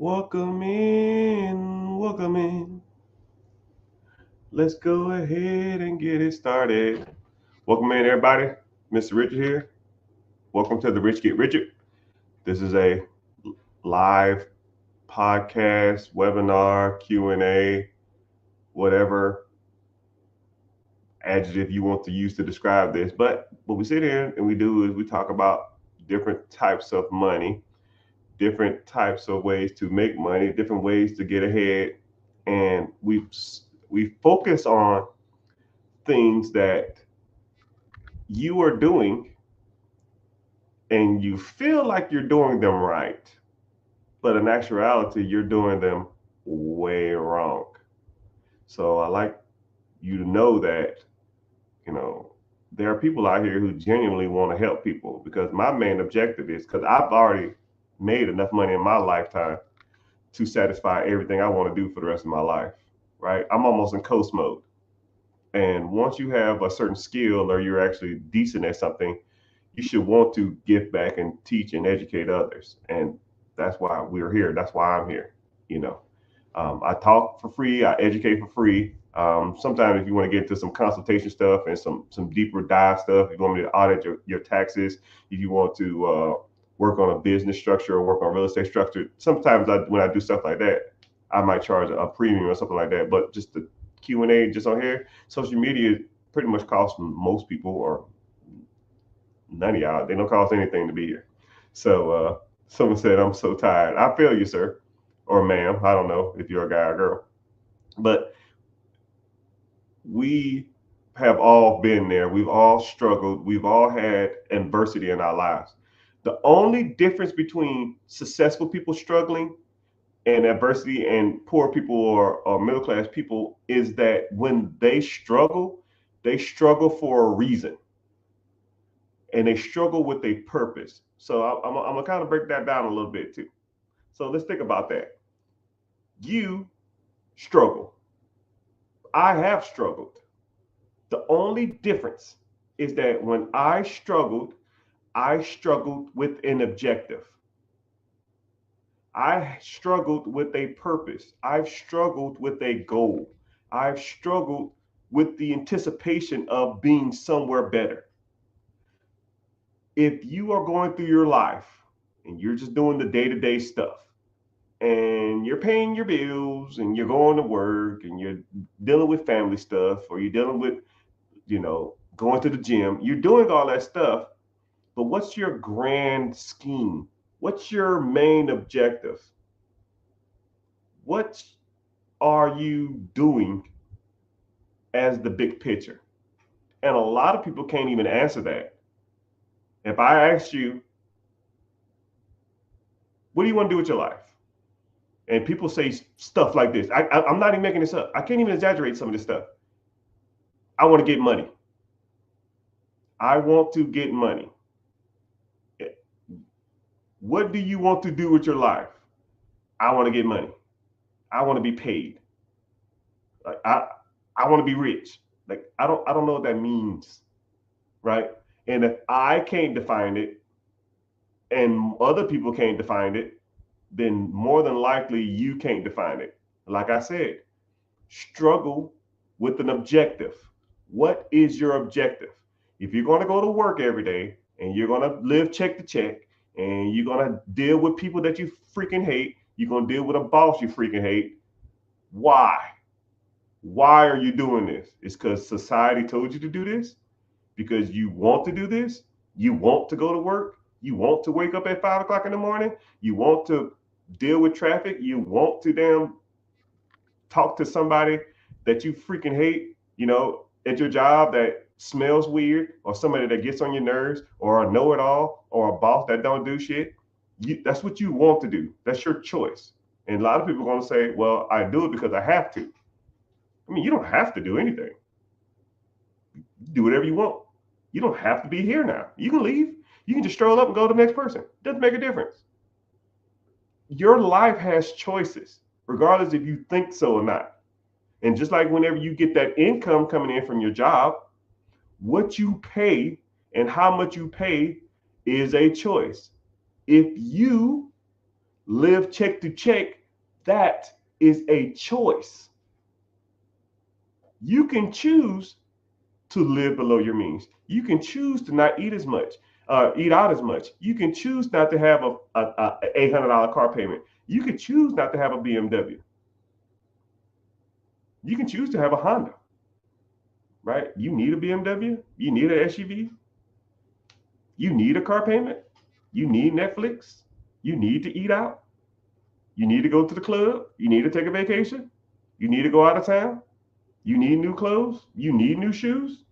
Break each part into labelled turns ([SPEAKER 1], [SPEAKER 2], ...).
[SPEAKER 1] Welcome in, welcome in. Let's go ahead and get it started. Welcome in, everybody. Mr. Richard here. Welcome to the Rich Get Richard. This is a live podcast, webinar, Q&A, whatever adjective you want to use to describe this. But what we sit here and we do is we talk about different types of money, different types of ways to make money, different ways to get ahead, and we focus on things that you are doing and you feel like you're doing them right, but in actuality, you're doing them way wrong. So I like you to know that, you know, there are people out here who genuinely want to help people because my main objective is because I've already made enough money in my lifetime to satisfy everything I want to do for the rest of my life, right? I'm almost in coast mode. And once you have a certain skill or you're actually decent at something, you should want to give back and teach and educate others. And that's why we're here. That's why I'm here. You know, I talk for free. I educate for free. Sometimes if you want to get into some consultation stuff and some deeper dive stuff, if you want me to audit your taxes, if you want to work on a business structure or work on real estate structure, sometimes when I do stuff like that, I might charge a premium or something like that. But just the Q&A just on here, social media pretty much costs most people or none of y'all. They don't cost anything to be here. So someone said, I'm so tired. I feel you, sir, or ma'am. I don't know if you're a guy or girl. But we have all been there. We've all struggled. We've all had adversity in our lives. The only difference between successful people struggling and adversity and poor people or middle class people is that when they struggle for a reason and they struggle with a purpose. So I'm gonna kind of break that down a little bit too. So let's think about that. You struggle. I have struggled. The only difference is that when I struggled with an objective. I struggled with a purpose. I've struggled with a goal. I've struggled with the anticipation of being somewhere better. If you are going through your life and you're just doing the day-to-day stuff and you're paying your bills and you're going to work and you're dealing with family stuff or you're dealing with, going to the gym, you're doing all that stuff, but what's your grand scheme? What's your main objective? What are you doing as the big picture? And a lot of people can't even answer that. If I asked you, what do you want to do with your life? And people say stuff like this. I'm not even making this up. I can't even exaggerate some of this stuff. I want to get money. I want to get money. What do you want to do with your life? I want to get money. I want to be paid. Like I want to be rich. Like I don't know what that means, right? And if I can't define it and other people can't define it, then more than likely you can't define it. Like I said, struggle with an objective. What is your objective? If you're going to go to work every day and you're going to live check to check and you're going to deal with people that you freaking hate, you're going to deal with a boss you freaking hate. Why? Why are you doing this? It's because society told you to do this? Because you want to do this? You want to go to work? You want to wake up at 5 o'clock in the morning? You want to deal with traffic? You want to damn talk to somebody that you freaking hate, at your job that smells weird, or somebody that gets on your nerves, or a know-it-all, or a boss that don't do shit. That's what you want to do. That's your choice. And a lot of people are going to say, well, I do it because I have to. I mean, you don't have to do anything. Do whatever you want. You don't have to be here now. You can leave. You can just stroll up and go to the next person. It doesn't make a difference. Your life has choices, regardless if you think so or not. And just like whenever you get that income coming in from your job, what you pay and how much you pay is a choice. If you live check to check, that is a choice. You can choose to live below your means. You can choose to not eat as much, eat out as much. You can choose not to have a $800 car payment. You can choose not to have a BMW. You can choose to have a Honda, right? You need a BMW. You need an SUV. You need a car payment. You need Netflix. You need to eat out. You need to go to the club. You need to take a vacation. You need to go out of town. You need new clothes. You need new shoes.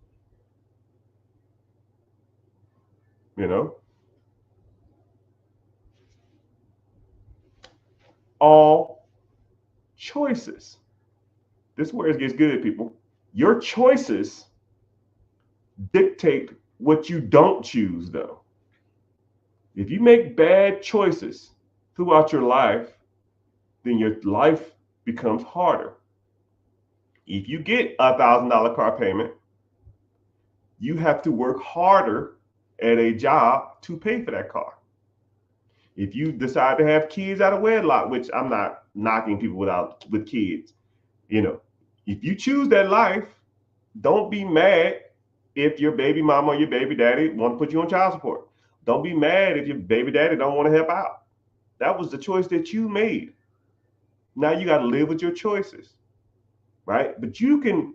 [SPEAKER 1] You know, all choices. This is where it gets good, people. Your choices dictate what you don't choose, though. If you make bad choices throughout your life, then your life becomes harder. If you get $1,000 car payment, you have to work harder at a job to pay for that car. If you decide to have kids out of wedlock, which I'm not knocking people with kids, you know, if you choose that life, don't be mad if your baby mama or your baby daddy want to put you on child support. Don't be mad if your baby daddy don't want to help out. That was the choice that you made. Now you got to live with your choices, right? But you can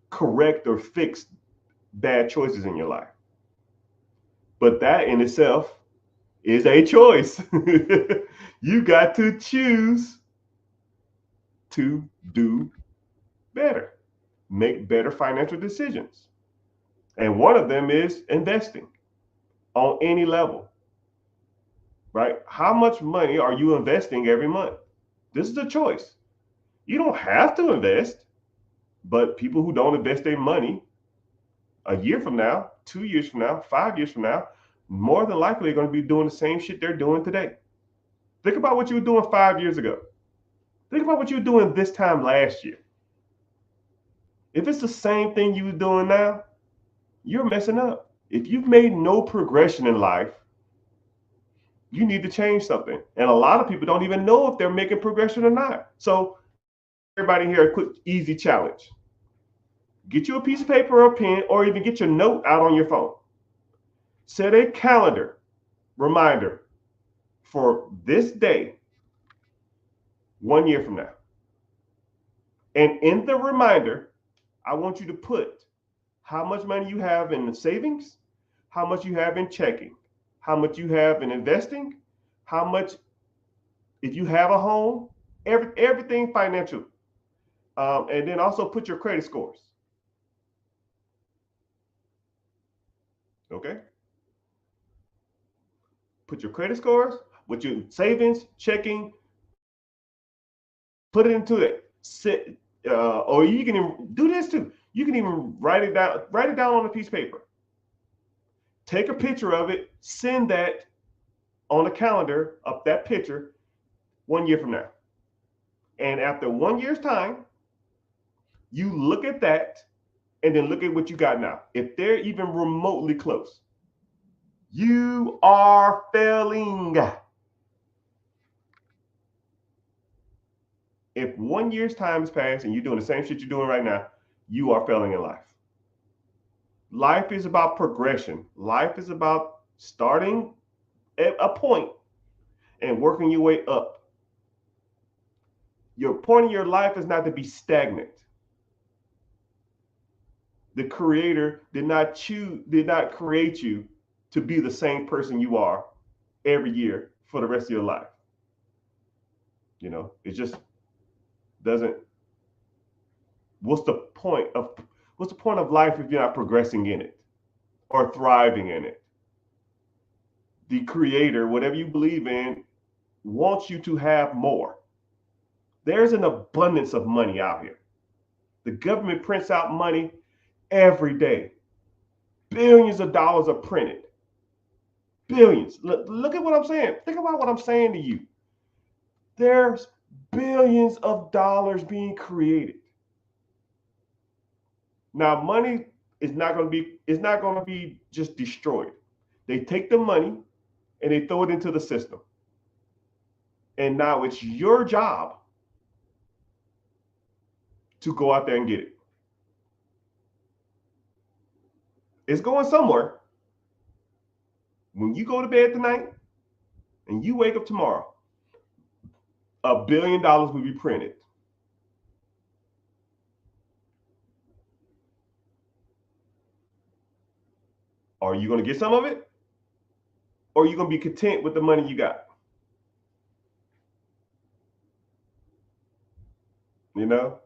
[SPEAKER 1] correct or fix bad choices in your life. But that in itself is a choice. You got to choose to do better, make better financial decisions. And one of them is investing on any level, right? How much money are you investing every month? This is a choice. You don't have to invest, but people who don't invest their money a year from now, 2 years from now, 5 years from now, more than likely are going to be doing the same shit they're doing today. Think about what you were doing 5 years ago. Think about what you were doing this time last year. If it's the same thing you were doing now, you're messing up. If you've made no progression in life, you need to change something. And a lot of people don't even know if they're making progression or not. So everybody here, a quick, easy challenge. Get you a piece of paper or a pen, or even get your note out on your phone. Set a calendar reminder for this day 1 year from now. And in the reminder, I want you to put how much money you have in the savings, how much you have in checking, how much you have in investing, how much, if you have a home, everything financial. And then also put your credit scores. Okay? Put your credit scores with your savings, checking, put it into it. Or you can even do this too. You can even write it down on a piece of paper. Take a picture of it, send that on a calendar of that picture 1 year from now. And after 1 year's time, you look at that and then look at what you got now. If they're even remotely close, you are failing. If 1 year's time has passed and you're doing the same shit you're doing right now, you are failing in life. Life is about progression. Life is about starting at a point and working your way up. Your point in your life is not to be stagnant. The Creator did not create you to be the same person you are every year for the rest of your life. You know, it just doesn't. What's the point of life if you're not progressing in it or thriving in it? The Creator, whatever you believe in, wants you to have more. There's an abundance of money out here. The government prints out money every day. Billions of dollars are printed. Billions. Look at what I'm saying. Think about what I'm saying to you. There's billions of dollars being created. Now, money is not going to be just destroyed. They take the money and they throw it into the system. And now it's your job to go out there and get it. It's going somewhere. When you go to bed tonight and you wake up tomorrow, $1 billion will be printed. Are you going to get some of it? Or are you going to be content with the money you got? You know,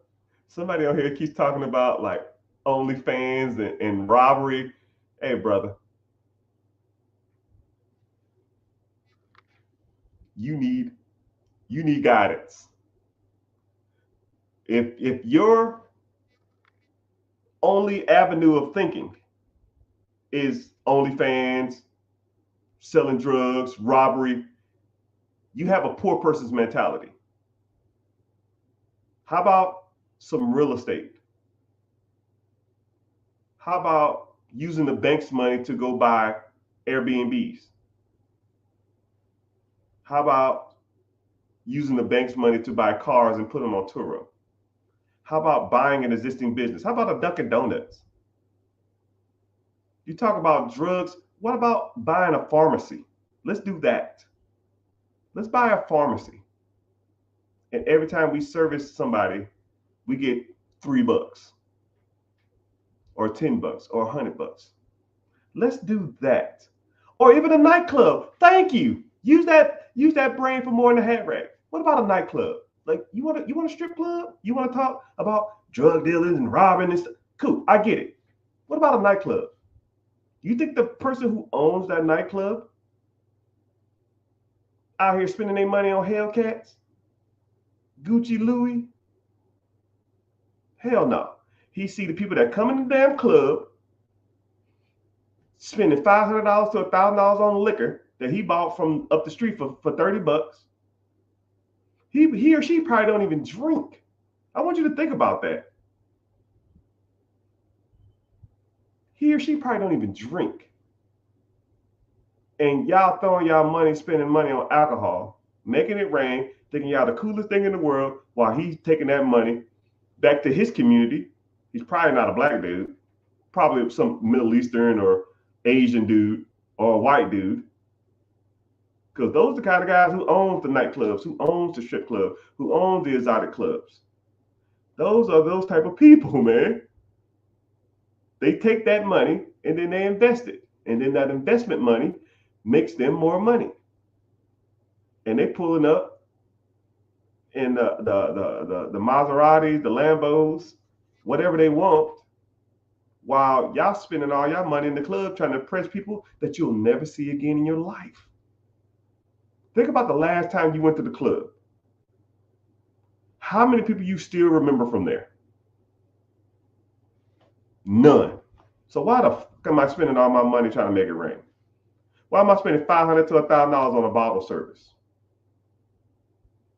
[SPEAKER 1] somebody on here keeps talking about like OnlyFans and robbery. Hey, brother, you need guidance. If your only avenue of thinking is OnlyFans, selling drugs, robbery, you have a poor person's mentality. How about some real estate? How about using the bank's money to go buy Airbnbs? How about using the bank's money to buy cars and put them on Turo? How about buying an existing business? How about a Dunkin' Donuts? You talk about drugs. What about buying a pharmacy? Let's do that. Let's buy a pharmacy. And every time we service somebody, we get $3 or $10 or $100. Let's do that. Or even a nightclub. Thank you. Use that brain for more in the hat rack. What about a nightclub? Like you want a strip club? You want to talk about drug dealers and robbing and stuff? Cool, I get it. What about a nightclub? You think the person who owns that nightclub out here spending their money on Hellcats, Gucci, Louis? Hell no. He see the people that come in the damn club spending $500 to $1,000 on liquor that he bought from up the street for $30. He or she probably don't even drink. I want you to think about that. He or she probably don't even drink. And y'all throwing y'all money, spending money on alcohol, making it rain, thinking y'all the coolest thing in the world, while he's taking that money back to his community. He's probably not a black dude, probably some Middle Eastern or Asian dude or a white dude. Because those are the kind of guys who owns the nightclubs, who owns the strip club, who owns the exotic clubs. Those are those type of people, man. They take that money and then they invest it. And then that investment money makes them more money. And they pulling up in the Maseratis, the Lambos, whatever they want, while y'all spending all y'all money in the club trying to impress people that you'll never see again in your life. Think about the last time you went to the club. How many people you still remember from there? None. So why the fuck am I spending all my money trying to make it rain? Why am I spending $500 to $1,000 on a bottle service?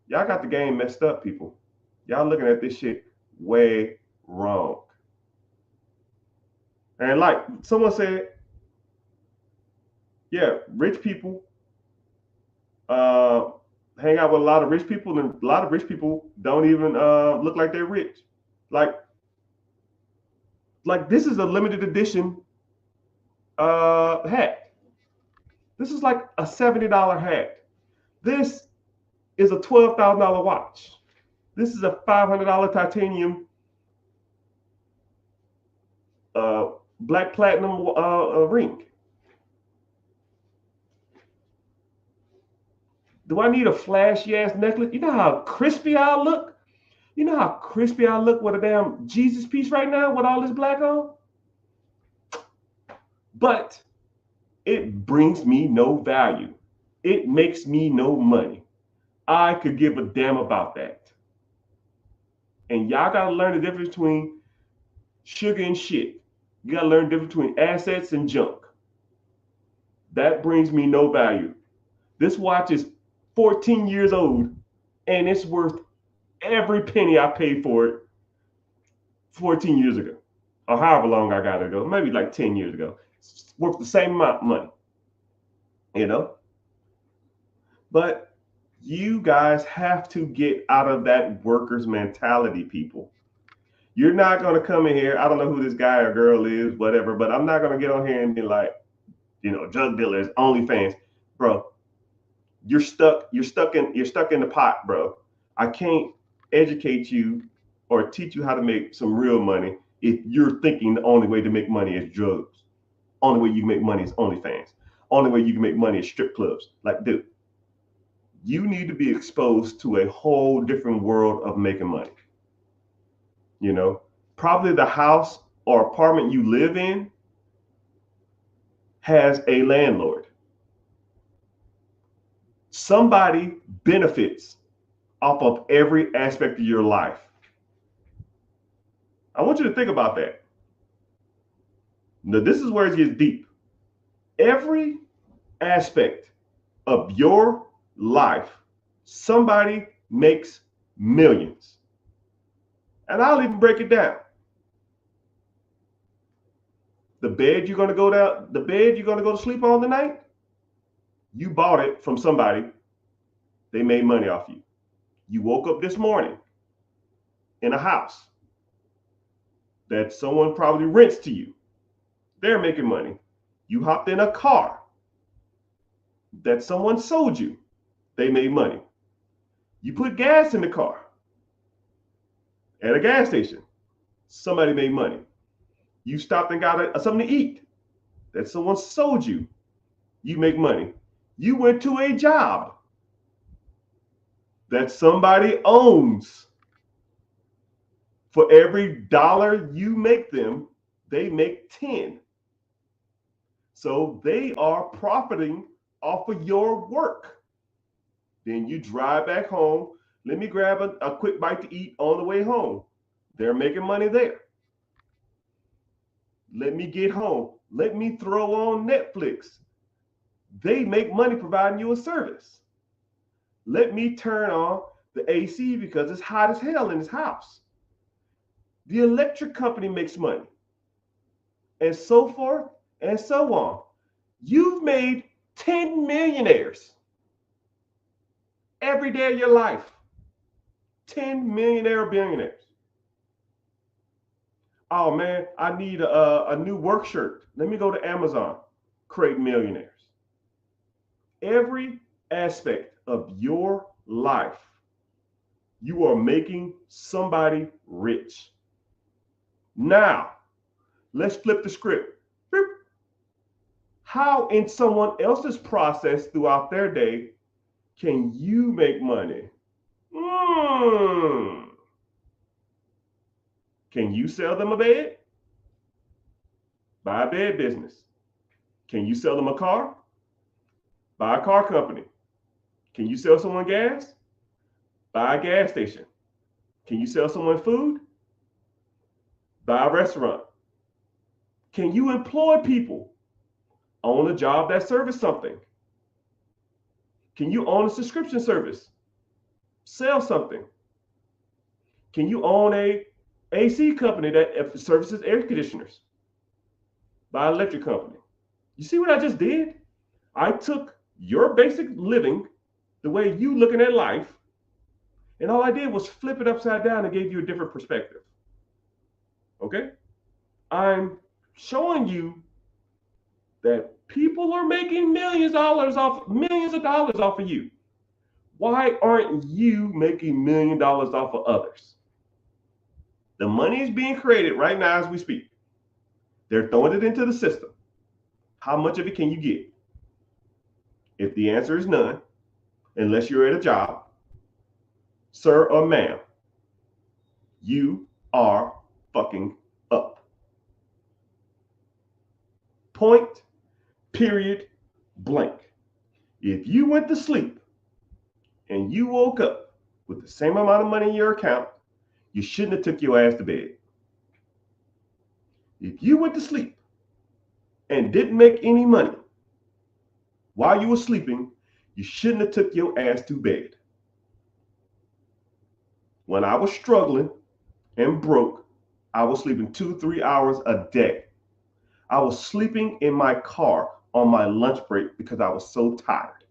[SPEAKER 1] Y'all got the game messed up, people. Y'all looking at this shit way wrong. And like someone said, yeah, rich people hang out with a lot of rich people, and a lot of rich people don't even look like they're rich. Like this is a limited edition hat. This is like a $70 hat. This is a $12,000 watch. This is a $500 titanium black platinum ring. Do I need a flashy ass necklace? You know how crispy I look? You know how crispy I look with a damn Jesus piece right now with all this black on? But it brings me no value. It makes me no money. I could give a damn about that. And y'all got to learn the difference between sugar and shit. You got to learn the difference between assets and junk. That brings me no value. This watch is 14 years old and it's worth every penny I paid for it 14 years ago, or however long I got it ago, maybe like 10 years ago. It's worth the same amount of money, you know? But You guys have to get out of that workers mentality, people. You're not going to come in here. I don't know who this guy or girl is, whatever, but I'm not going to get on here and be like, drug dealers, OnlyFans, bro. You're stuck. You're stuck in the pot, bro. I can't educate you or teach you how to make some real money if you're thinking the only way to make money is drugs. Only way you can make money is OnlyFans. Only way you can make money is strip clubs. Like, dude, you need to be exposed to a whole different world of making money. Probably the house or apartment you live in has a landlord. Somebody benefits off of every aspect of your life. I want you to think about that. Now, this is where it gets deep. Every aspect of your life, somebody makes millions. And I'll even break it down. The bed you're going to go to sleep on tonight, you bought it from somebody. They made money off you. You woke up this morning in a house that someone probably rents to you. They're making money. You hopped in a car that someone sold you. They made money. You put gas in the car at a gas station. Somebody made money. You stopped and got something to eat that someone sold you. You make money. You went to a job that somebody owns. For every dollar you make them, they make 10. So they are profiting off of your work. Then you drive back home. Let me grab a quick bite to eat on the way home. They're making money there. Let me get home. Let me throw on Netflix. They make money providing you a service. Let me turn on the AC because it's hot as hell in this house. The electric company makes money. And so forth and so on. You've made 10 millionaires every day of your life. 10 millionaire billionaires. Oh man, I need a new work shirt. Let me go to Amazon. Create millionaires. Every aspect of your life, you are making somebody rich. Now, let's flip the script. How in someone else's process throughout their day can you make money? Can you sell them a bed? Buy a bed business. Can you sell them a car? Buy a car company. Can you sell someone gas? Buy a gas station. Can you sell someone food? Buy a restaurant. Can you employ people? Own a job that serves something. Can you own a subscription service? Sell something. Can you own a AC company that services air conditioners? Buy an electric company. You see what I just did? I took your basic living, the way you looking at life, and all I did was flip it upside down and gave you a different perspective. Okay? I'm showing you that people are making millions of dollars off of you. Why aren't you making $1 million off of others? The money is being created right now as we speak. They're throwing it into the system. How much of it can you get? If the answer is none, unless you're at a job, sir or ma'am, you are fucking up. Point, period, blank. If you went to sleep and you woke up with the same amount of money in your account, you shouldn't have took your ass to bed. If you went to sleep and didn't make any money while you were sleeping, you shouldn't have took your ass to bed. When I was struggling and broke, I was sleeping 2-3 hours a day. I was sleeping in my car on my lunch break because I was so tired.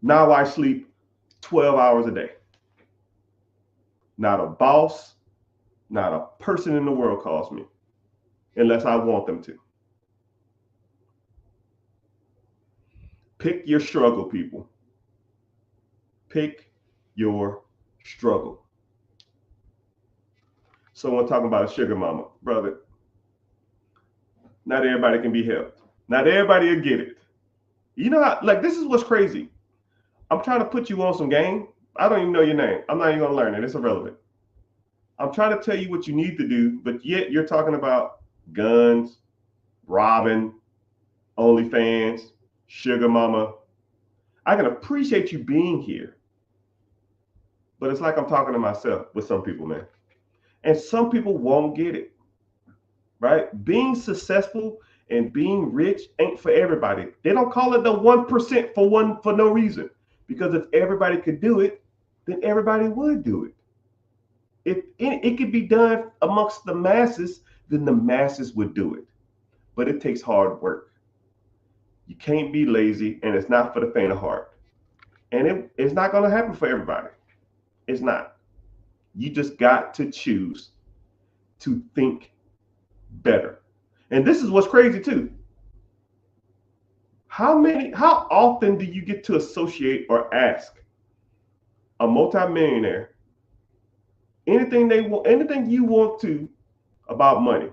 [SPEAKER 1] Now I sleep 12 hours a day. Not a boss, not a person in the world calls me unless I want them to. Pick your struggle, people. Pick your struggle. Someone talking about a sugar mama. Brother, not everybody can be helped. Not everybody will get it. You know how, like, this is what's crazy. I'm trying to put you on some game. I don't even know your name. I'm not even going to learn it. It's irrelevant. I'm trying to tell you what you need to do, but yet you're talking about guns, robbing, OnlyFans, sugar mama. I can appreciate you being here, but it's like I'm talking to myself with some people, man. And some people won't get it, right? Being successful and being rich ain't for everybody. They don't call it the 1% for no reason. Because if everybody could do it, then everybody would do it. If it could be done amongst the masses, then the masses would do it. But it takes hard work. You can't be lazy, and it's not for the faint of heart. And it's not going to happen for everybody. It's not. You just got to choose to think better. And this is what's crazy too. How often do you get to associate or ask a multimillionaire anything you want to about money?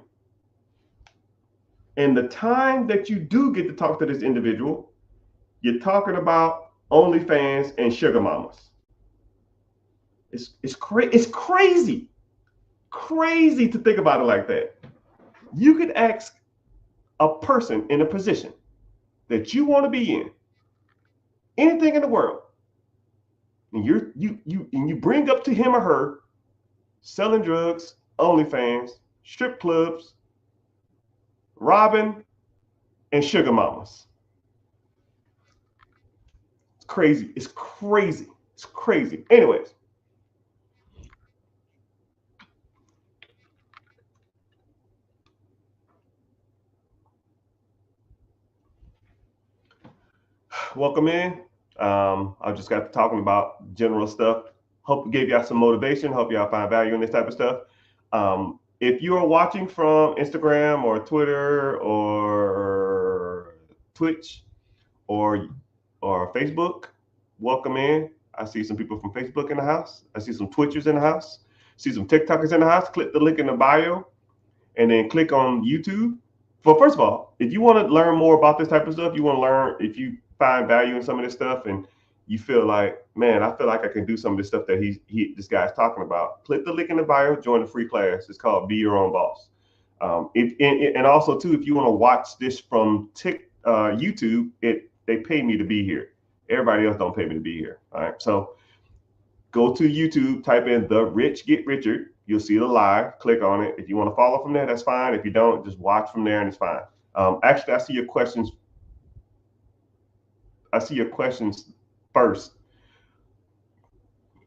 [SPEAKER 1] And the time that you do get to talk to this individual, you're talking about OnlyFans and sugar mamas. It's crazy. Crazy to think about it like that. You could ask a person in a position that you want to be in, anything in the world, and you bring up to him or her selling drugs, OnlyFans, strip clubs, robbing, and sugar mamas. It's crazy. It's crazy. It's crazy. Anyways. Welcome in. I just got to talking about general stuff. Hope gave y'all some motivation. Hope y'all find value in this type of stuff. If you are watching from Instagram or Twitter or Twitch or Facebook, welcome in. I see some people from Facebook in the house. I see some Twitchers in the house. See some TikTokers in the house. Click the link in the bio and then click on YouTube. Well, first of all, if you want to learn more about this type of stuff, you want to learn, if you find value in some of this stuff and you feel like, man, I feel like I can do some of this stuff that this guy's talking about, click the link in the bio, join the free class. It's called Be Your Own Boss. And also too, if you want to watch this from YouTube, they pay me to be here. Everybody else don't pay me to be here. All right. So go to YouTube, type in The Rich Get Richer. You'll see the live, click on it. If you want to follow from there, that's fine. If you don't, just watch from there and it's fine. Actually, I see your questions. I see your questions first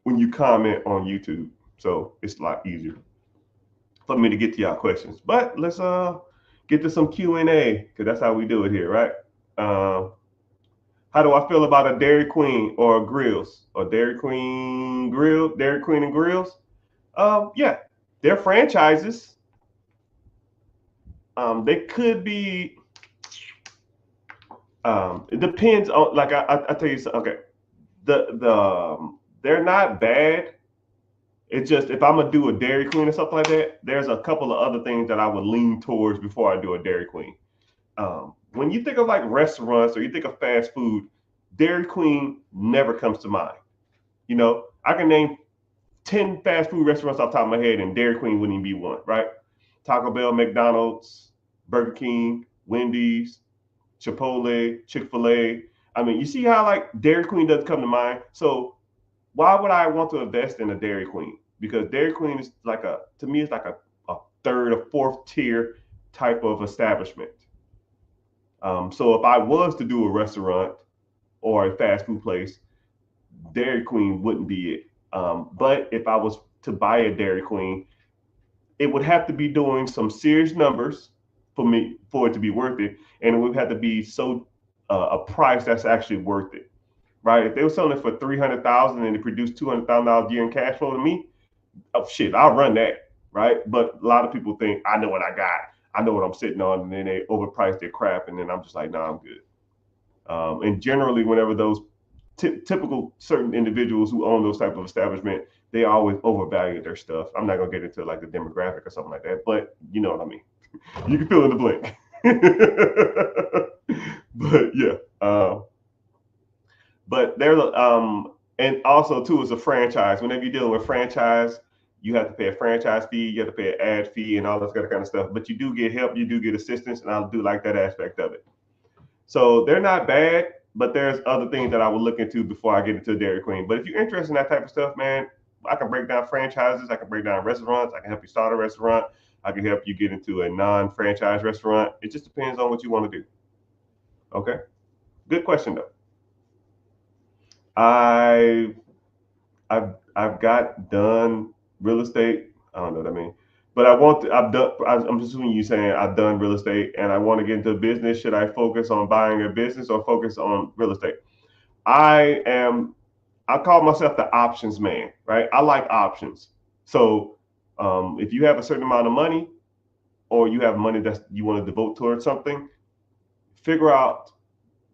[SPEAKER 1] when you comment on YouTube. So it's a lot easier for me to get to y'all questions. But let's get to some Q&A, because that's how we do it here, right? How do I feel about a Dairy Queen or a Grills or Dairy Queen and Grills? Yeah, they're franchises. They could be. It depends on, like I tell you something. Okay, they're not bad. It's just, if I'm gonna do a Dairy Queen or something like that, there's a couple of other things that I would lean towards before I do a Dairy Queen. When you think of like restaurants or you think of fast food, Dairy Queen never comes to mind. You know, I can name 10 fast food restaurants off the top of my head, and Dairy Queen wouldn't even be one, right? Taco Bell, McDonald's, Burger King, Wendy's, Chipotle, Chick-fil-A. I mean, you see how like Dairy Queen doesn't come to mind? So why would I want to invest in a Dairy Queen? Because Dairy Queen is like to me, it's like a third or fourth tier type of establishment. So if I was to do a restaurant or a fast food place, Dairy Queen wouldn't be it. But if I was to buy a Dairy Queen, it would have to be doing some serious numbers for it to be worth it, and it would have to be a price that's actually worth it. right? If they were selling it for 300,000 and it produced $200,000 a year in cash flow to me, oh shit, I'll run that, right? But a lot of people think I know what I got, I know what I'm sitting on, and then they overprice their crap, and then I'm just like, nah, I'm good. And generally, whenever those typical certain individuals who own those type of establishment, they always overvalue their stuff. I'm not gonna get into like the demographic or something like that, but you know what I mean. You can fill in the blank. But yeah, but there's and also too is a franchise. Whenever you're dealing with franchise, you have to pay a franchise fee, you have to pay an ad fee, and all this kind of stuff. But you do get help, you do get assistance, and I do like that aspect of it. So they're not bad, but there's other things that I would look into before I get into Dairy Queen. But if you're interested in that type of stuff, man, I can break down franchises, I can break down restaurants, I can help you start a restaurant, I can help you get into a non-franchise restaurant. It just depends on what you want to do. Okay. Good question though. I I've got done real estate. I don't know what I mean, but I want to, I've done. I'm assuming you saying I've done real estate and I want to get into business. Should I focus on buying a business or focus on real estate? I am. I call myself the options man, right? I like options. So if you have a certain amount of money or you have money that you want to devote towards something, figure out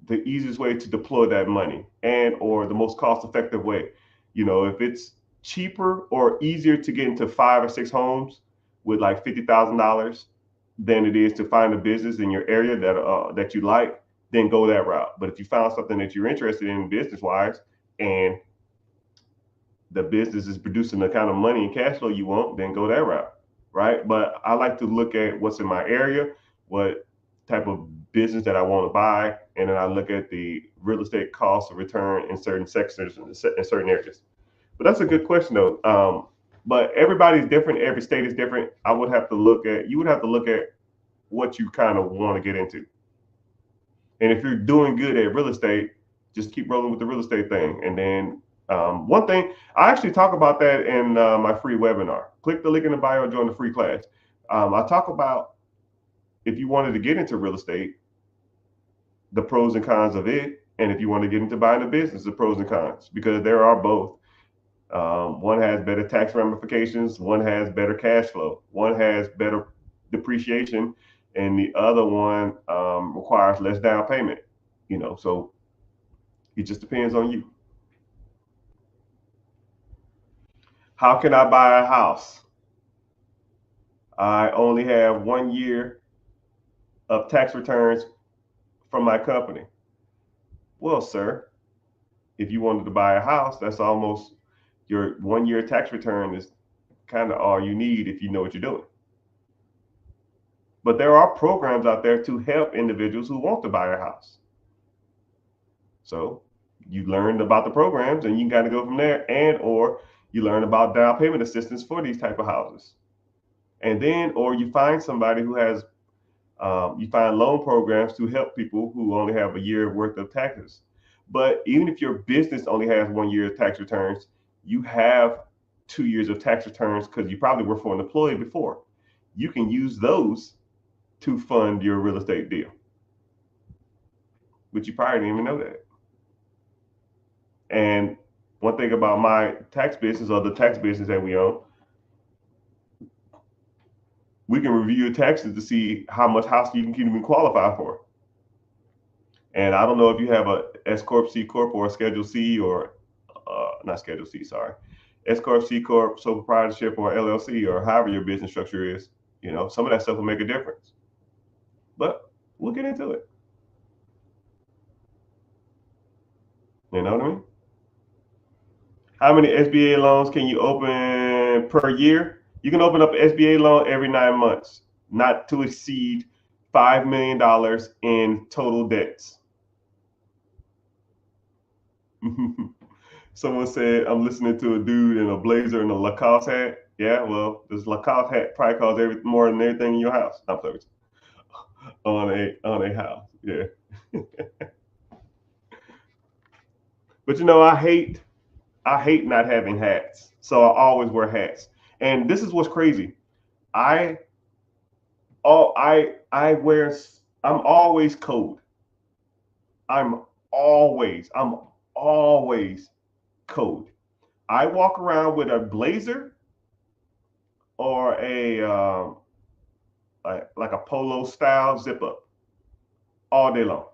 [SPEAKER 1] the easiest way to deploy that money and or the most cost effective way. If it's cheaper or easier to get into 5 or 6 homes with like $50,000 than it is to find a business in your area that you like, then go that route. But if you found something that you're interested in business wise and the business is producing the kind of money and cash flow you want, then go that route, right? But I like to look at what's in my area, what type of business that I want to buy, and then I look at the real estate cost of return in certain sectors in certain areas. But that's a good question though. But everybody's different. Every state is different. You would have to look at what you kind of want to get into. And if you're doing good at real estate, just keep rolling with the real estate thing. And then one thing, I actually talk about that in my free webinar. Click the link in the bio, join the free class. I talk about if you wanted to get into real estate, the pros and cons of it. And if you want to get into buying a business, the pros and cons, because there are both. One has better tax ramifications, one has better cash flow, one has better depreciation, and the other one requires less down payment. So it just depends on you. How can I buy a house? I only have 1 year of tax returns from my company. Well, sir, if you wanted to buy a house, that's almost your 1 year tax return is kind of all you need if you know what you're doing. But there are programs out there to help individuals who want to buy a house. So you learn about the programs and you can kind of go from there, and or you learn about down payment assistance for these type of houses. And then, or you find somebody who has, you find loan programs to help people who only have a year worth of taxes. But even if your business only has 1 year of tax returns, you have 2 years of tax returns because you probably worked for an employee before. You can use those to fund your real estate deal. But you probably didn't even know that. And one thing about my tax business or the tax business that we own, we can review your taxes to see how much house you can even qualify for. And I don't know if you have a S corp, C corp, or a Schedule C, or not Schedule C, sorry, S corp, C corp, sole proprietorship, or LLC, or however your business structure is. Some of that stuff will make a difference. But we'll get into it. You know what I mean? How many SBA loans can you open per year? You can open up an SBA loan every 9 months, not to exceed $5 million in total debts. Someone said, I'm listening to a dude in a blazer and a Lacoste hat. Yeah, well, this Lacoste hat probably costs more than everything in your house. I'm sorry. On a house. Yeah. But I hate not having hats. So I always wear hats. And this is what's crazy. I oh I wear I'm always cold. I'm always code. I walk around with a blazer or a like a polo style zip up all day long,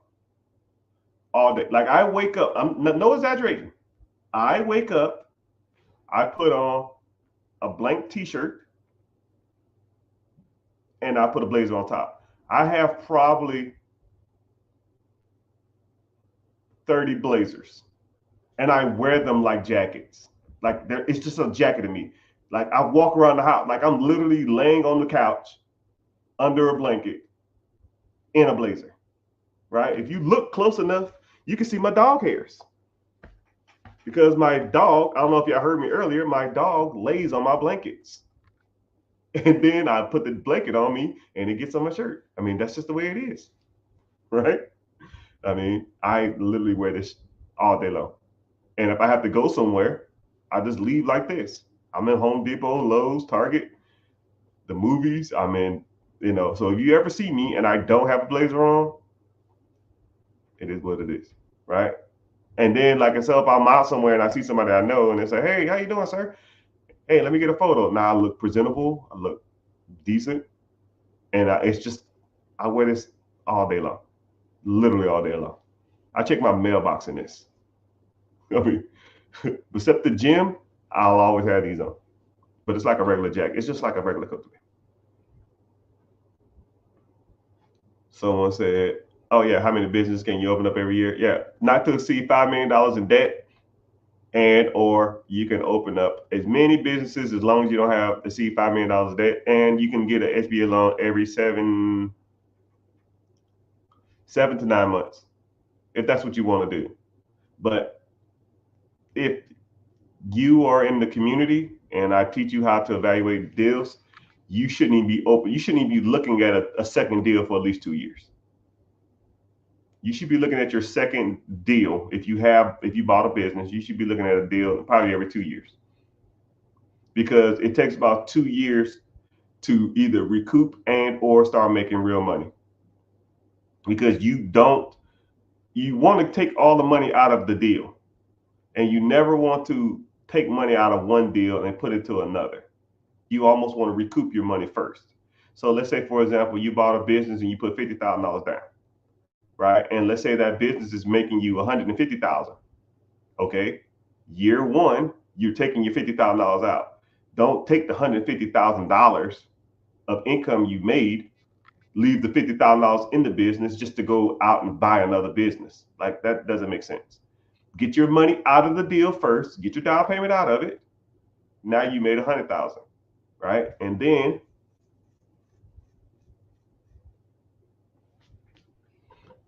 [SPEAKER 1] all day. Like I wake up, I'm no exaggerating. I wake up, I put on a blank T-shirt, and I put a blazer on top. I have probably 30 blazers, and I wear them like jackets. Like it's just a jacket to me. Like I walk around the house, like I'm literally laying on the couch under a blanket in a blazer, right? If you look close enough, you can see my dog hairs. Because my dog, I don't know if y'all heard me earlier, my dog lays on my blankets. And then I put the blanket on me and it gets on my shirt. I mean, that's just the way it is, right? I mean, I literally wear this all day long. And if I have to go somewhere, I just leave like this. I'm in Home Depot, Lowe's, Target, the movies. I'm in, so if you ever see me and I don't have a blazer on, it is what it is, right? And then, like I said, if I'm out somewhere and I see somebody I know and they say, "Hey, how you doing, sir? Hey, let me get a photo." Now I look presentable, I look decent, and I wear this all day long, literally all day long. I check my mailbox in this. I mean, except the gym, I'll always have these on. But it's like a regular jacket. It's just like a regular coat to me. Someone said, "Oh yeah, how many businesses can you open up every year?" Yeah, not to exceed $5 million in debt, and or you can open up as many businesses as long as you don't have exceed $5 million in debt, and you can get an SBA loan every 7 to 9 months if that's what you want to do. But if you are in the community and I teach you how to evaluate deals, you shouldn't even be open. You shouldn't even be looking at a second deal for at least 2 years. You should be looking at your second deal. If you bought a business, you should be looking at a deal probably every 2 years, because it takes about 2 years to either recoup and or start making real money. Because you want to take all the money out of the deal, and you never want to take money out of one deal and put it to another. You almost want to recoup your money first. So let's say, for example, you bought a business and you put $50,000 down, right? And let's say that business is making you $150,000. Okay, year one, you're taking your $50,000 out. Don't take the $150,000 of income you made, leave the $50,000 in the business just to go out and buy another business. Like that doesn't make sense. Get your money out of the deal first. Get your down payment out of it. Now you made 100,000, right? And then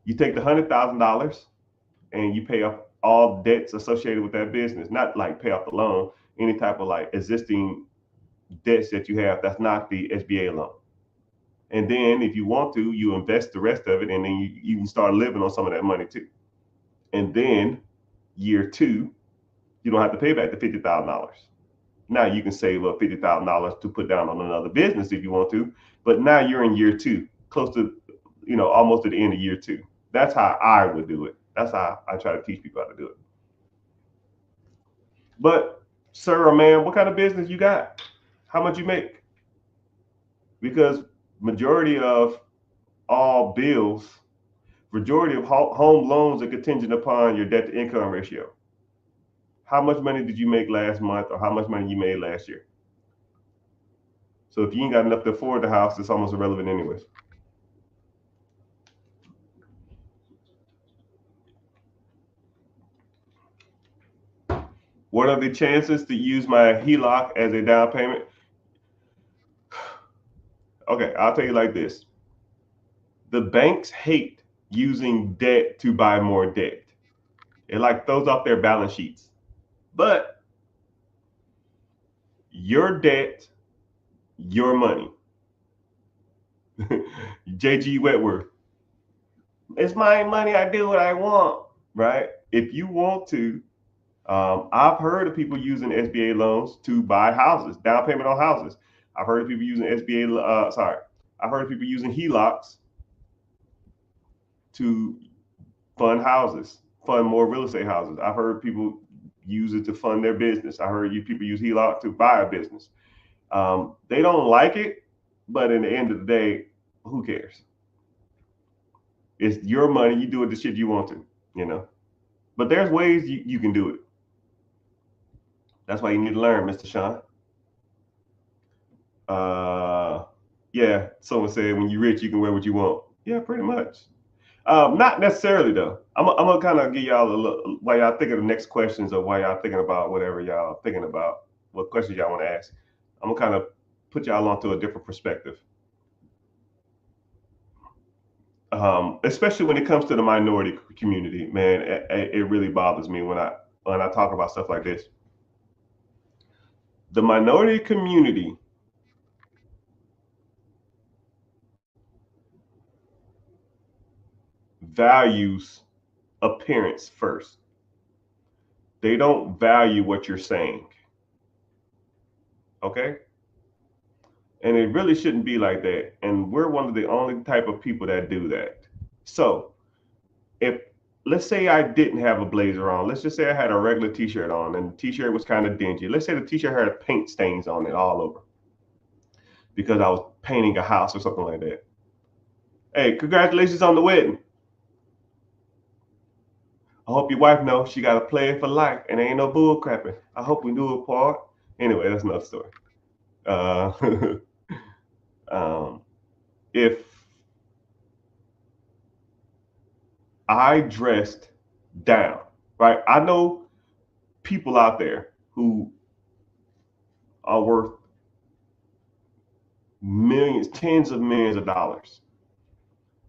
[SPEAKER 1] you take the $100,000 and you pay off all debts associated with that business. Not like pay off the loan, any type of like existing debts that you have. That's not the SBA loan. And then if you want to, you invest the rest of it, and then you can start living on some of that money too. And then year two, you don't have to pay back the $50,000. Now you can save up $50,000 to put down on another business if you want to. But now you're in year two, close to, almost at the end of year two. That's how I would do it. That's how I try to teach people how to do it. But sir or man, what kind of business you got? How much you make? Because majority of all bills, majority of home loans are contingent upon your debt to income ratio. How much money did you make last month, or how much money you made last year? So if you ain't got enough to afford the house, it's almost irrelevant anyways. What are the chances to use my HELOC as a down payment? Okay, I'll tell you like this. The banks hate using debt to buy more debt. It like throws off their balance sheets. But your debt, your money. JG Wentworth. It's my money. I do what I want, right? If you want to, I've heard of people using SBA loans to buy houses, down payment on houses. I've heard of people using I've heard of people using HELOCs to fund houses, fund more real estate houses. I've heard people use it to fund their business. I heard people use HELOC to buy a business. They don't like it, but in the end of the day, who cares? It's your money. You do it the shit you want to, you know. But there's ways you can do it. That's why you need to learn, Mr. Sean. Yeah, someone said when you're rich, you can wear what you want. Yeah, pretty much. Not necessarily though. I'm gonna kind of give y'all a look while y'all thinking of the next questions or while y'all thinking about whatever y'all thinking about, what questions y'all want to ask. I'm gonna kind of put y'all onto a different perspective. Especially when it comes to the minority community, man, it really bothers me when I talk about stuff like this. The minority community values appearance first. They don't value what you're saying. Okay? And it really shouldn't be like that. And we're one of the only type of people that do that. So if let's say I didn't have a blazer on, let's just say I had a regular t-shirt on and the t-shirt was kind of dingy. Let's say the t-shirt had paint stains on it all over because I was painting a house or something like that. Hey, congratulations on the wedding. I hope your wife knows she got a plan for life and ain't no bull crapping. I hope we do it part. Anyway, that's another story. Uh, if I dressed down, right? I know people out there who are worth millions, tens of millions of dollars,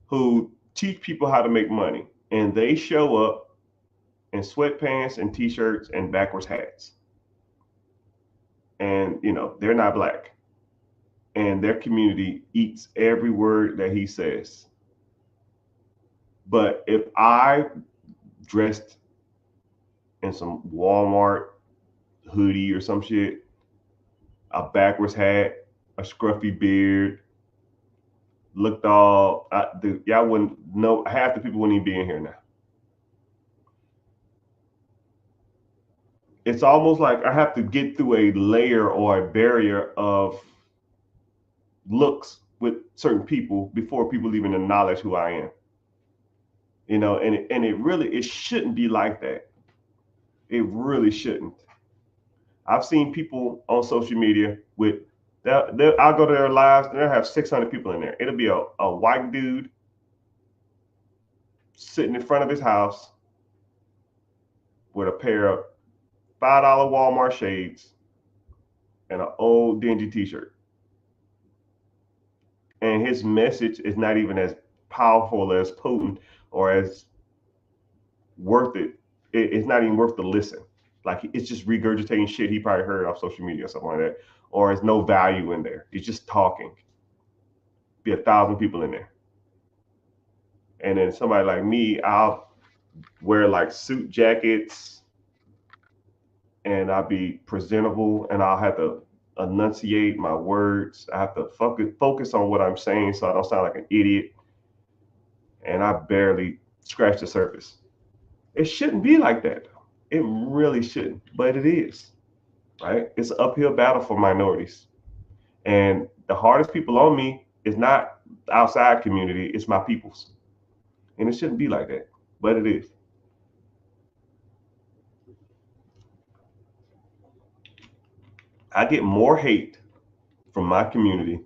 [SPEAKER 1] who teach people how to make money, and they show up in sweatpants and t-shirts and backwards hats. And they're not black. And their community eats every word that he says. But if I dressed in some Walmart hoodie or some shit, a backwards hat, a scruffy beard, looked all, y'all wouldn't know, half the people wouldn't even be in here now. It's almost like I have to get through a layer or a barrier of looks with certain people before people even acknowledge who I am. And it shouldn't be like that. It really shouldn't. I've seen people on social media with, I'll go to their lives and they'll have 600 people in there. It'll be a white dude sitting in front of his house with a pair of $5 Walmart shades and an old dingy t-shirt. And his message is not even as powerful, as potent, or as worth it. It's not even worth the listen. Like, it's just regurgitating shit he probably heard off social media or something like that. Or there's no value in there. It's just talking. Be 1,000 people in there. And then somebody like me, I'll wear like suit jackets and I'll be presentable and I'll have to enunciate my words. I have to focus on what I'm saying so I don't sound like an idiot. And I barely scratch the surface. It shouldn't be like that. It really shouldn't, but it is, right? It's an uphill battle for minorities. And the hardest people on me is not the outside community, it's my peoples. And it shouldn't be like that, but it is. I get more hate from my community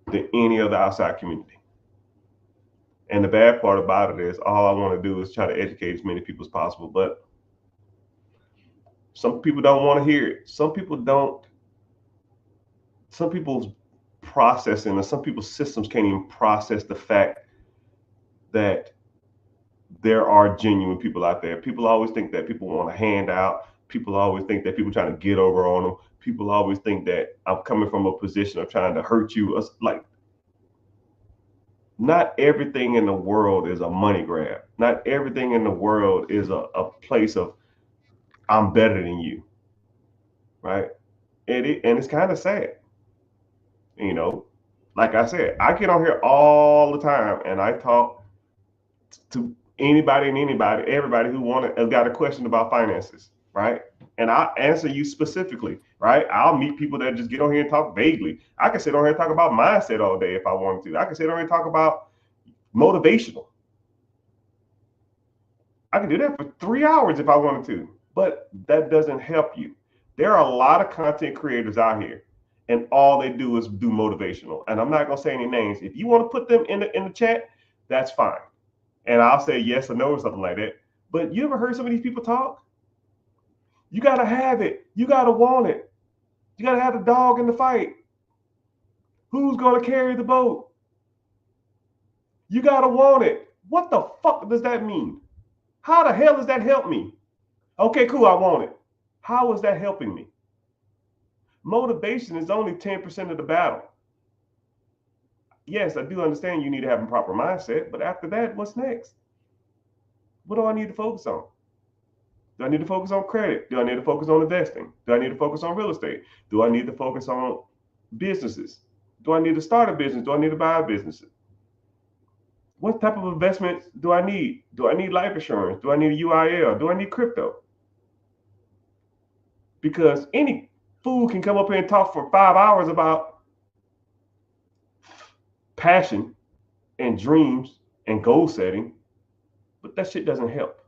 [SPEAKER 1] than any other outside community. And the bad part about it is all I want to do is try to educate as many people as possible. But some people don't want to hear it. Some people's processing and some people's systems can't even process the fact that there are genuine people out there. People always think that people want a handout. People always think that people trying to get over on them. People always think that I'm coming from a position of trying to hurt you. Like, not everything in the world is a money grab. Not everything in the world is a place of I'm better than you, right? And it's kind of sad, like I said, I get on here all the time and I talk to anybody and everybody who got a question about finances, right? And I'll answer you specifically, right? I'll meet people that just get on here and talk vaguely. I can sit on here and talk about mindset all day if I wanted to. I can sit on here and talk about motivational. I can do that for 3 hours if I wanted to, but that doesn't help you. There are a lot of content creators out here, and all they do is do motivational. And I'm not gonna say any names. If you want to put them in the chat, that's fine. And I'll say yes or no or something like that. But you ever heard some of these people talk? You gotta have it. You gotta want it. You gotta have the dog in the fight. Who's gonna carry the boat? You gotta want it. What the fuck does that mean? How the hell does that help me? Okay, cool, I want it. How is that helping me? Motivation is only 10% of the battle. Yes, I do understand you need to have a proper mindset, but after that, what's next? What do I need to focus on? Do I need to focus on credit? Do I need to focus on investing? Do I need to focus on real estate? Do I need to focus on businesses? Do I need to start a business? Do I need to buy a business? What type of investments do I need? Do I need life insurance? Do I need a UIL? Do I need crypto? Because any fool can come up here and talk for 5 hours about passion and dreams and goal setting, but that shit doesn't help,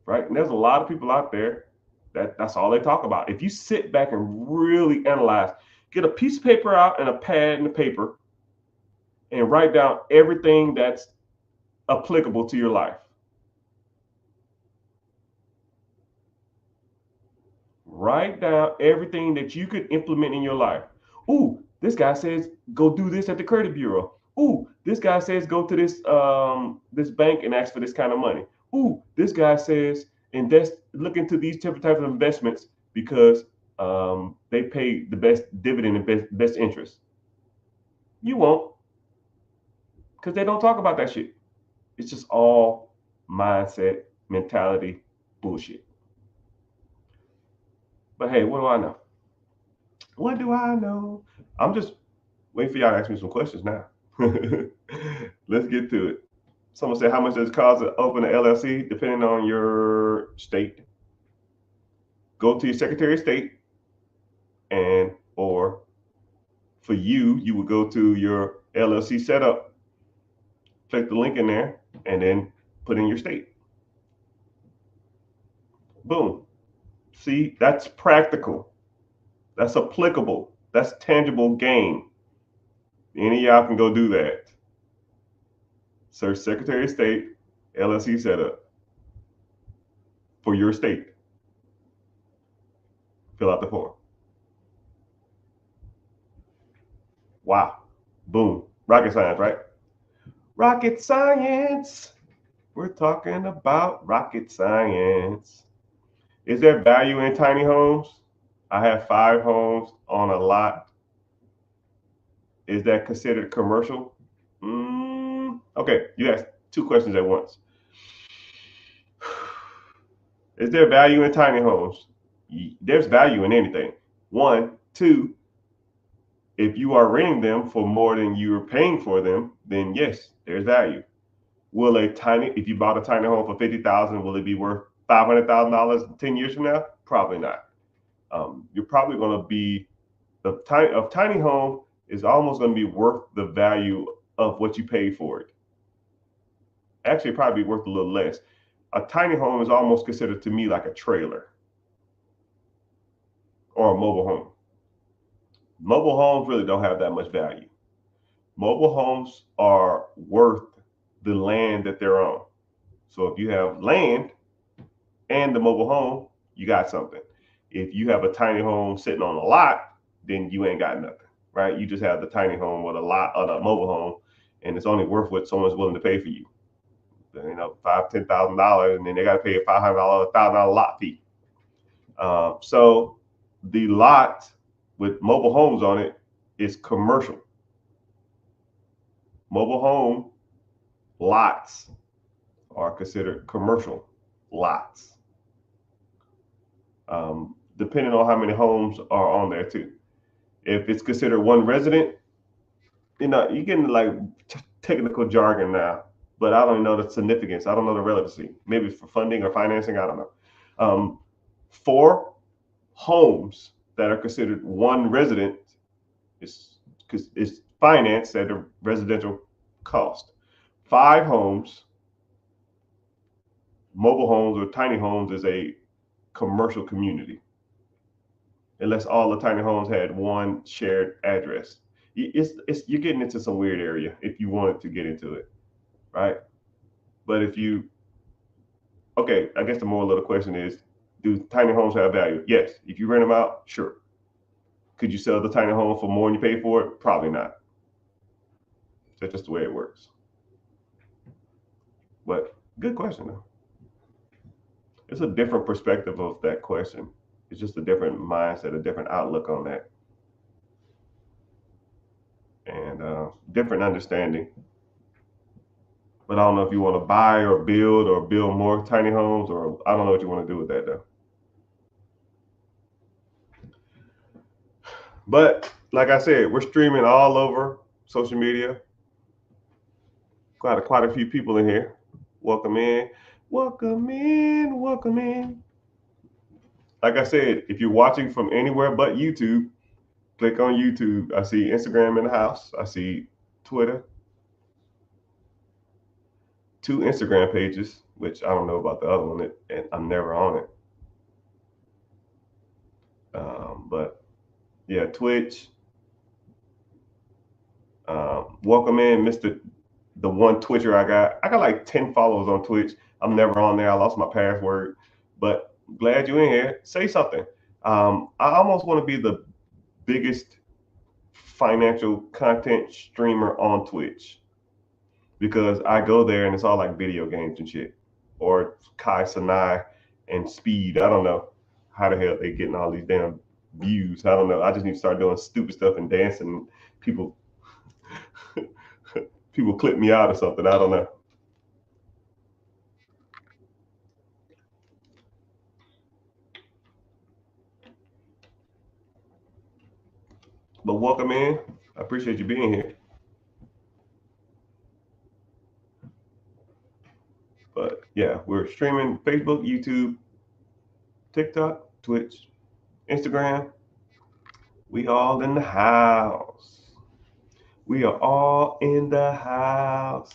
[SPEAKER 1] right? And there's a lot of people out there that's all they talk about. If you sit back and really analyze, get a piece of paper out and a pad and a paper and write down everything that's applicable to your life. Write down everything that you could implement in your life. Ooh, this guy says go do this at the credit bureau. Ooh, this guy says go to this bank and ask for this kind of money. Ooh, this guy says look into these different types of investments because they pay the best dividend and best interest. You won't, because they don't talk about that shit. It's just all mindset, mentality, bullshit. But hey, what do I know? What do I know? I'm just waiting for y'all to ask me some questions now. Let's get to it. Someone said, how much does it cost to open an LLC? Depending on your state. Go to your Secretary of State, and or for you would go to your LLC setup, click the link in there, and then put in your state. Boom. See, that's practical. That's applicable. That's tangible gain. Any of y'all can go do that. Search Secretary of State, LLC setup for your state. Fill out the form. Wow. Boom. Rocket science, right? Rocket science. We're talking about rocket science. Is there value in tiny homes? I have 5 homes on a lot. Is that considered commercial? Okay, you asked 2 questions at once. Is there value in tiny homes? There's value in anything. 1, 2, if you are renting them for more than you're paying for them, then yes, there's value. If you bought a tiny home for $50,000, will it be worth $500,000 10 years from now? Probably not. You're probably going to be a tiny home is almost going to be worth the value of what you paid for it. Actually, probably be worth a little less. A tiny home is almost considered to me like a trailer or a mobile home. Mobile homes really don't have that much value. Mobile homes are worth the land that they're on. So if you have land and the mobile home, you got something. If you have a tiny home sitting on a lot, then you ain't got nothing, right? You just have the tiny home with a lot of the mobile home, and it's only worth what someone's willing to pay for you. You know, $5,000, $10,000, and then they got to pay a $500, $1,000 lot fee. So the lot with mobile homes on it is commercial. Mobile home lots are considered commercial lots, depending on how many homes are on there too. If it's considered one resident, you're getting like technical jargon now. but I don't know the significance. I don't know the relevancy. Maybe for funding or financing. I don't know. 4 homes that are considered one resident is because it's financed at a residential cost. 5 homes, mobile homes or tiny homes, is a commercial community. Unless all the tiny homes had one shared address, it's you're getting into some weird area if you wanted to get into it, right? But if you okay, I guess the moral of the question is, do tiny homes have value? Yes. If you rent them out, sure. Could you sell the tiny home for more than you paid for it? Probably not. That's just the way it works. But good question though. It's a different perspective of that question. It's just a different mindset, a different outlook on that, and different understanding. But I don't know if you want to buy or build more tiny homes, or I don't know what you want to do with that though. But like I said, we're streaming all over social media. Got quite a few people in here. Welcome in, welcome in, welcome in. Like I said, if you're watching from anywhere but YouTube, click on YouTube. I see Instagram in the house. I see Twitter. 2 Instagram pages, which I don't know about the other one, and I'm never on it. But yeah, Twitch. Welcome in, Mr. The one Twitcher I got. I got like 10 followers on Twitch. I'm never on there. I lost my password, but glad you're in here. Say something. I almost want to be the biggest financial content streamer on Twitch because I go there and it's all like video games and shit, or Kai Sanai and Speed. I don't know how the hell they getting all these damn views. I don't know. I just need to start doing stupid stuff and dancing. People, people clip me out or something. I don't know. But welcome in. I appreciate you being here. But yeah, we're streaming Facebook, YouTube, TikTok, Twitch, Instagram. We all in the house. We are all in the house.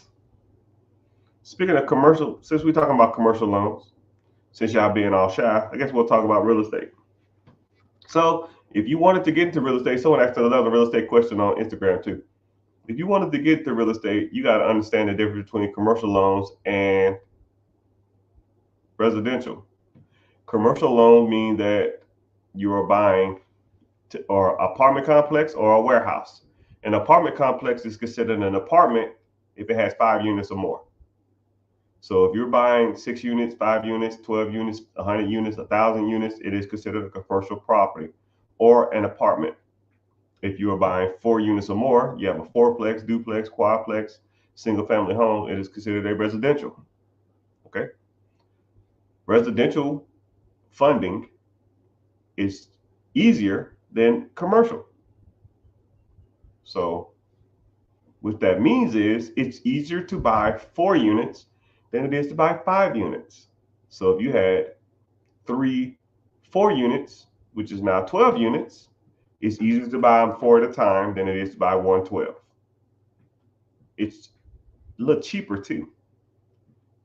[SPEAKER 1] Speaking of commercial, since we're talking about commercial loans, since y'all being all shy, I guess we'll talk about real estate. So if you wanted to get into real estate, someone asked another real estate question on Instagram too. If you wanted to get into real estate, you got to understand the difference between commercial loans and residential. Commercial loan means that you are buying or apartment complex or a warehouse. An apartment complex is considered an apartment if it has 5 units or more. So if you're buying 6 units, 5 units, 12 units, 100 units, 1,000 units, it is considered a commercial property or an apartment. If you are buying 4 units or more, you have a fourplex, duplex, quadplex, single family home, it is considered a residential. Okay. Residential funding is easier than commercial. So what that means is it's easier to buy 4 units than it is to buy 5 units. So if you had 4 units, which is now 12 units, it's easier to buy them 4 at a time than it is to buy 112. It's a little cheaper too.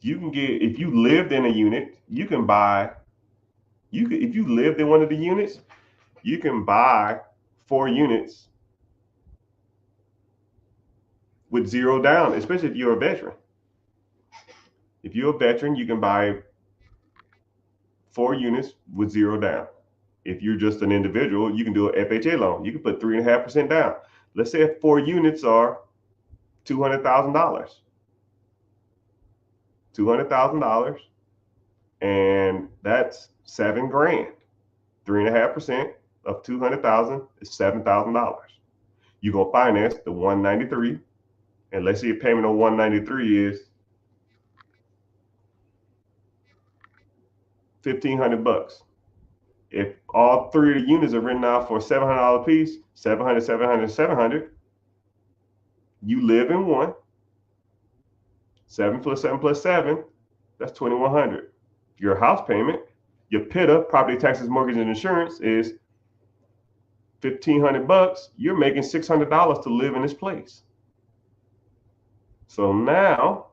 [SPEAKER 1] You can get, if you lived in a unit, you can buy, if you lived in one of the units, you can buy 4 units with 0 down, especially if you're a veteran. If you're a veteran, you can buy 4 units with 0 down. If you're just an individual, you can do an FHA loan. You can put 3.5% down. Let's say 4 units are $200,000. $200,000, and that's $7 grand. 3.5% of 200,000 is $7,000. You're gonna finance the 193, and let's say your payment on 193 is $1,500. If all 3 of the units are written out for $700 a piece, 700, 700, 700, you live in one, 7 plus 7 plus 7, that's 2,100. Your house payment, your PITA, property taxes, mortgage, and insurance is $1,500. You're making $600 to live in this place. So now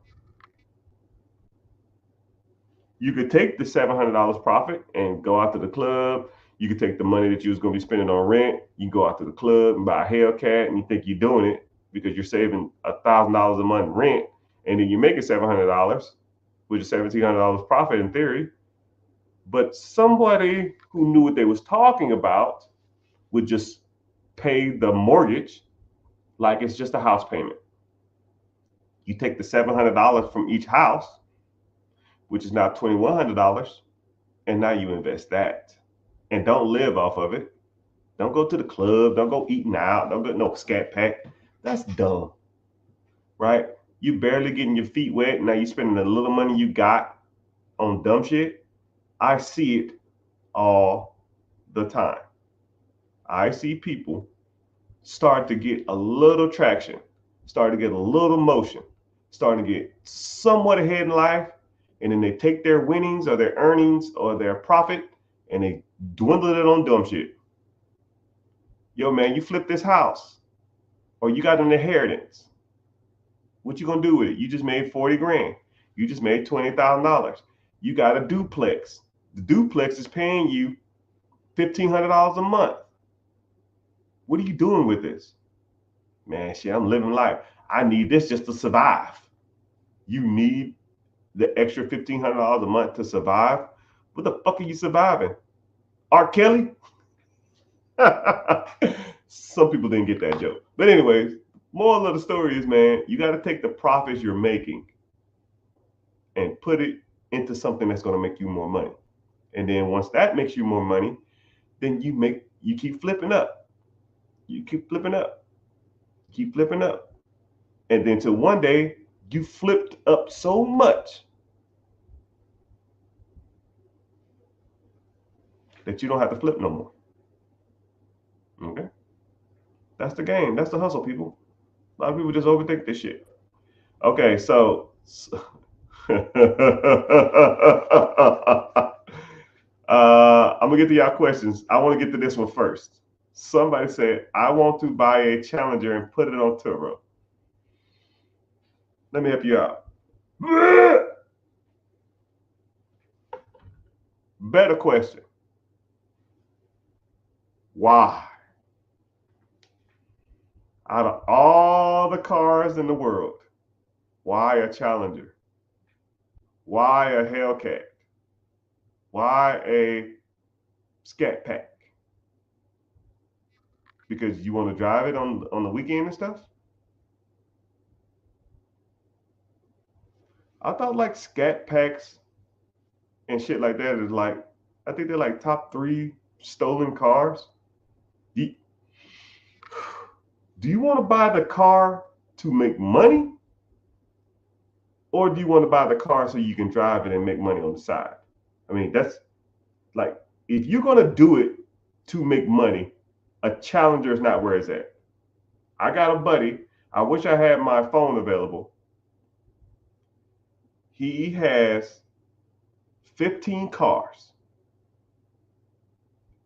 [SPEAKER 1] you could take the $700 profit and go out to the club. You could take the money that you was going to be spending on rent. You can go out to the club and buy a Hellcat, and you think you're doing it because you're saving $1,000 a month rent, and then you're making $700, which is $1,700 profit in theory. But somebody who knew what they was talking about would just pay the mortgage like it's just a house payment. You take the $700 from each house, which is now $2,100, and now you invest that. And don't live off of it. Don't go to the club. Don't go eating out. Don't get no scat pack. That's dumb, right? You barely getting your feet wet. Now you spending the little money you got on dumb shit. I see it all the time. I see people start to get a little traction, start to get a little motion, starting to get somewhat ahead in life, and then they take their winnings or their earnings or their profit and they dwindle it on dumb shit. Yo, man, you flip this house or you got an inheritance. What you gonna do with it? You just made 40 grand. You just made $20,000. You got a duplex. The duplex is paying you $1,500 a month. What are you doing with this? Man, shit, I'm living life. I need this just to survive. You need the extra $1,500 a month to survive? What the fuck are you surviving? R. Kelly? Some people didn't get that joke. But anyways, moral of the story is, man, you got to take the profits you're making and put it into something that's going to make you more money. And then once that makes you more money, then you keep flipping up. You keep flipping up. Keep flipping up. And then till one day you flipped up so much that you don't have to flip no more. Okay? That's the game. That's the hustle, people. A lot of people just overthink this shit. Okay, so I'm gonna get to y'all questions. I want to get to this one first. Somebody said, I want to buy a Challenger and put it on Turo. Let me help you out. Better question. Why? Out of all the cars in the world, why a Challenger? Why a Hellcat? Why a Scat Pack? Because you want to drive it on the weekend and stuff? I thought like Scat Packs and shit like that is like, I think they're like top 3 stolen cars. Do you want to buy the car to make money? Or do you want to buy the car so you can drive it and make money on the side? I mean, that's like, if you're going to do it to make money, a Challenger is not where it's at. I got a buddy. I wish I had my phone available. He has 15 cars.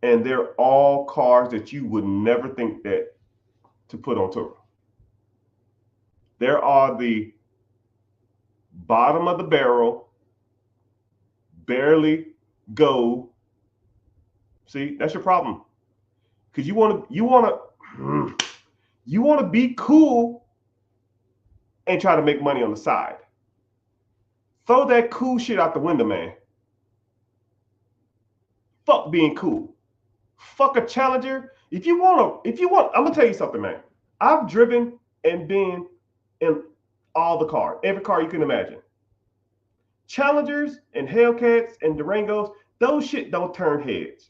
[SPEAKER 1] And they're all cars that you would never think that to put on Turo. There are the bottom of the barrel, barely go. See, that's your problem. Because you want to be cool and try to make money on the side. Throw that cool shit out the window, man. Fuck being cool. Fuck a Challenger. If you want, I'm gonna tell you something, man. I've driven and been in all the cars, every car you can imagine. Challengers and Hellcats and Durangos, those shit don't turn heads.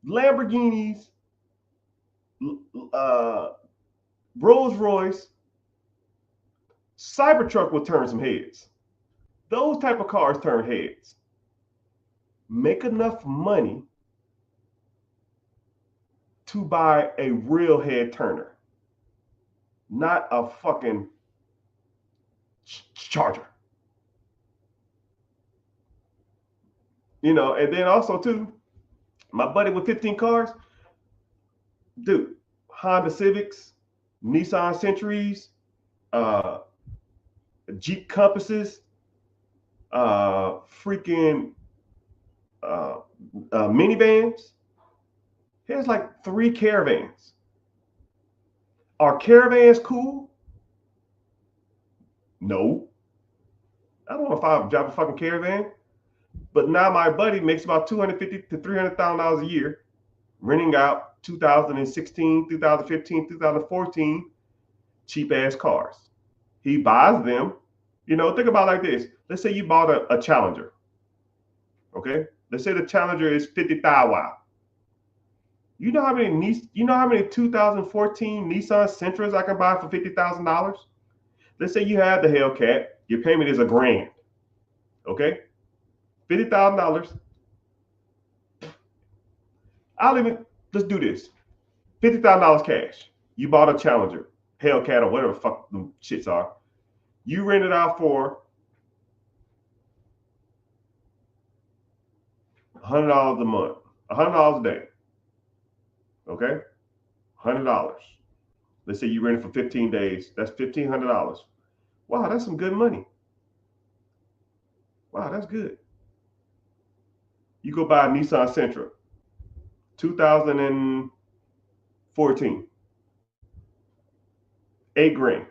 [SPEAKER 1] Lamborghinis, Rolls Royce, Cybertruck will turn some heads. Those type of cars turn heads. Make enough money to buy a real head turner, not a fucking Charger. You know, and then also too, my buddy with 15 cars, dude, Honda Civics, Nissan Centuries, uh, Jeep Compasses, freaking minivans. He has like 3 caravans. Are caravans cool? No. I don't know if I drive a fucking caravan. But now my buddy makes about $250,000 to $300,000 a year, renting out 2016, 2015, 2014 cheap ass cars. He buys them. You know, think about it like this. Let's say you bought a Challenger. Okay, let's say the Challenger is 50,000. You know how many 2014 Nissan Sentras I can buy for $50,000? Let's say you have the Hellcat. Your payment is $1,000. Okay, $50,000. Let's do this. $50,000 cash. You bought a Challenger, Hellcat, or whatever the fuck them shits are. You rent it out for $100 a month, $100 a day. Okay, $100. Let's say you rent it for 15 days. That's $1,500. Wow, that's some good money. Wow, that's good. You go buy a Nissan Sentra, 2014, $8,000.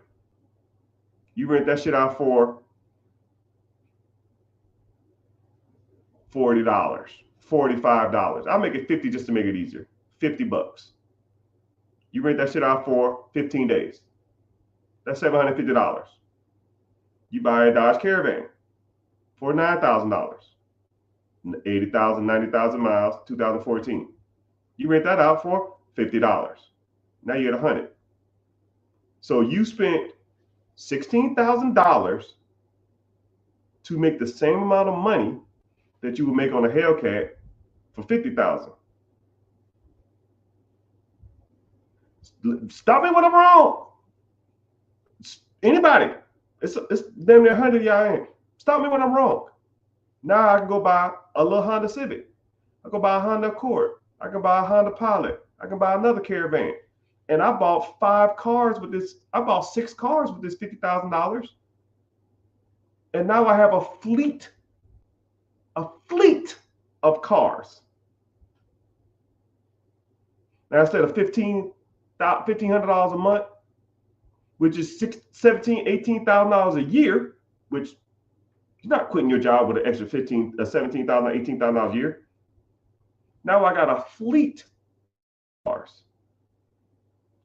[SPEAKER 1] You rent that shit out for $40, $45. I'll make it 50 just to make it easier. $50. You rent that shit out for 15 days. That's $750. You buy a Dodge Caravan for $9,000. 80,000, 90,000 miles, 2014. You rent that out for $50. Now you're at $100. So you spent $16,000 to make the same amount of money that you would make on a Hellcat for $50,000. Stop me when I'm wrong. Anybody? It's damn near 100 y'all ain't. Stop me when I'm wrong. Now I can go buy a little Honda Civic. I can buy a Honda Accord. I can buy a Honda Pilot. I can buy another Caravan. And I bought 5 cars with this. I bought 6 cars with this $50,000. And now I have a fleet of cars. Now instead of $1,500 a month, which is $17,000, $18,000 a year, which you're not quitting your job with an extra $17,000, $18,000 a year. Now I got a fleet of cars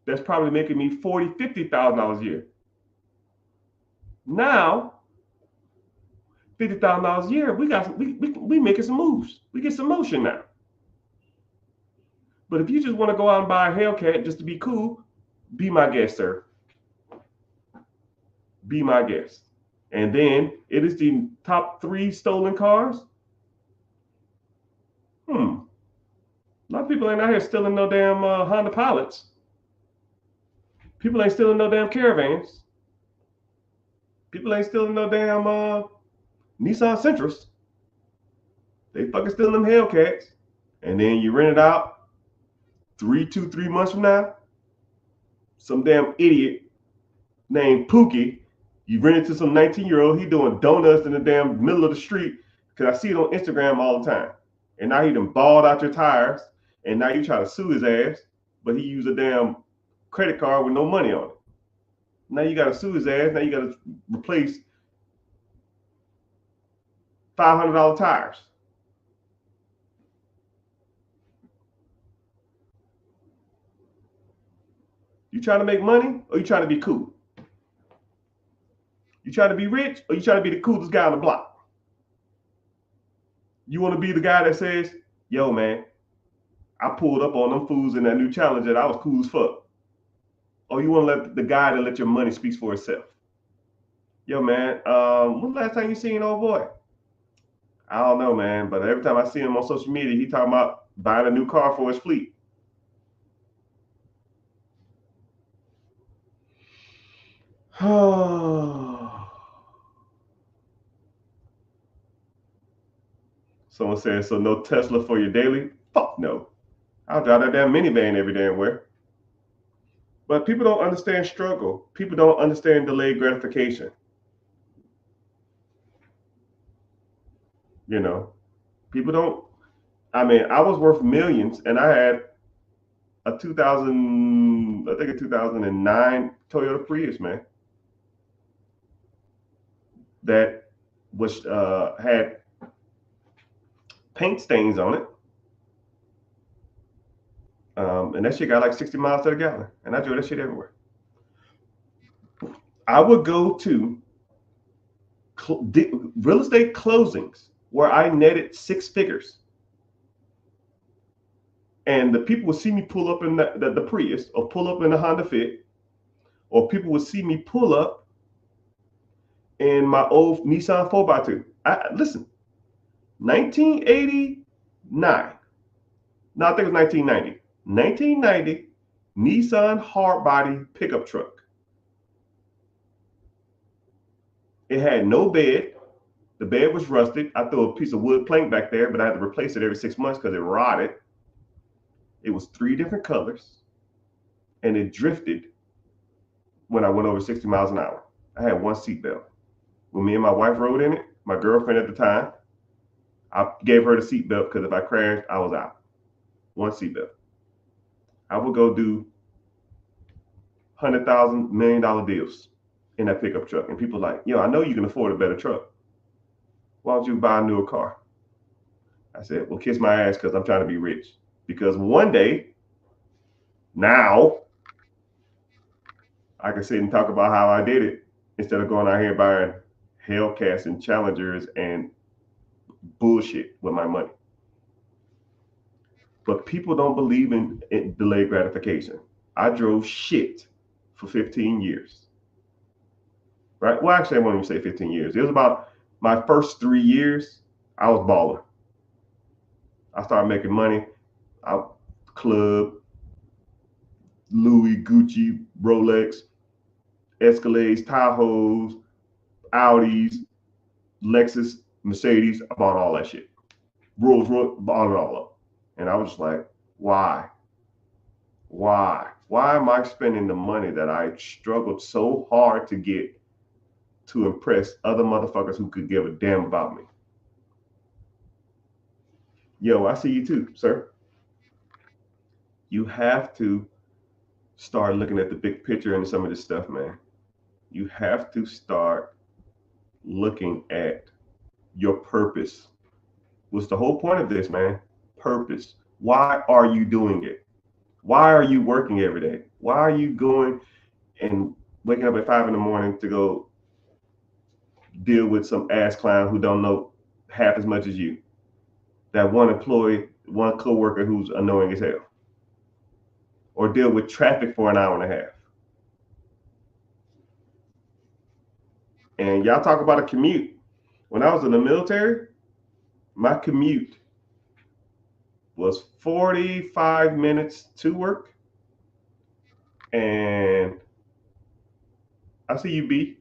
[SPEAKER 1] that's probably making me $40,000, $50,000 a year. Now, $50,000 a year, we making some moves. We get some motion now. But if you just want to go out and buy a Hellcat just to be cool, be my guest, sir. Be my guest. And then it is the top 3 stolen cars. A lot of people ain't out here stealing no damn Honda Pilots. People ain't stealing no damn Caravans. People ain't stealing no damn Nissan Sentras. They fucking stealing them Hellcats. And then you rent it out 3 months from now. Some damn idiot named Pookie. You rent it to some 19-year-old. He doing donuts in the damn middle of the street. Because I see it on Instagram all the time. And now he done balled out your tires. And now you try to sue his ass. But he used a damn credit card with no money on it. Now you got to sue his ass. Now you got to replace $500 tires. You trying to make money or you trying to be cool? You trying to be rich or you trying to be the coolest guy on the block? You want to be the guy that says, yo, man, I pulled up on them fools in that new Challenger. I was cool as fuck. Or you want to let the guy that let your money speak for itself? Yo, man, when last time you seen old boy? I don't know, man, but every time I see him on social media, he talking about buying a new car for his fleet. Someone says, so no Tesla for your daily? Fuck no. I'll drive that damn minivan every damn where. But people don't understand struggle. People don't understand delayed gratification. You know, people don't. I mean, I was worth millions, and I had a 2009 Toyota Prius, man, that was had paint stains on it. And that shit got like 60 miles to the gallon. And I drove that shit everywhere. I would go to real estate closings where I netted 6 figures. And the people would see me pull up in the Prius or pull up in the Honda Fit, or people would see me pull up in my old Nissan 4x2. Listen, 1989. No, I think it was 1990. 1990 Nissan hardbody pickup truck. It had no bed. The bed was rusted. I threw a piece of wood plank back there, but I had to replace it every 6 months because it rotted. It was 3 different colors, and it drifted when I went over 60 miles an hour. I had one seatbelt. When me and my wife rode in it, my girlfriend at the time, I gave her the seatbelt because if I crashed, I was out. One seatbelt. I would go do $100,000, $1 million deals in that pickup truck. And people like, yo, I know you can afford a better truck. Why don't you buy a newer car? I said, well, kiss my ass because I'm trying to be rich. Because one day, now, I can sit and talk about how I did it instead of going out here buying Hellcats and Challengers and bullshit with my money. But people don't believe in delayed gratification. I drove shit for 15 years. Right? Well, actually, I won't even say 15 years. It was about my first 3 years, I was balling. I started making money. Club, Louis, Gucci, Rolex, Escalades, Tahoes, Audis, Lexus, Mercedes. I bought all that shit. Rolls Royce, bought it all up. And I was just like, why? Why? Why am I spending the money that I struggled so hard to get to impress other motherfuckers who could give a damn about me? Yo, I see you too, sir. You have to start looking at the big picture and some of this stuff, man. You have to start looking at your purpose. What's the whole point of this, man? Purpose. Why are you doing it? Why are you working every day? Why are you going and waking up at 5 a.m. to go deal with some ass clown who don't know half as much as you? That one employee, one coworker who's annoying as hell. Or deal with traffic for an hour and a half. And y'all talk about a commute. When I was in the military, my commute was 45 minutes to work. And I see you, B.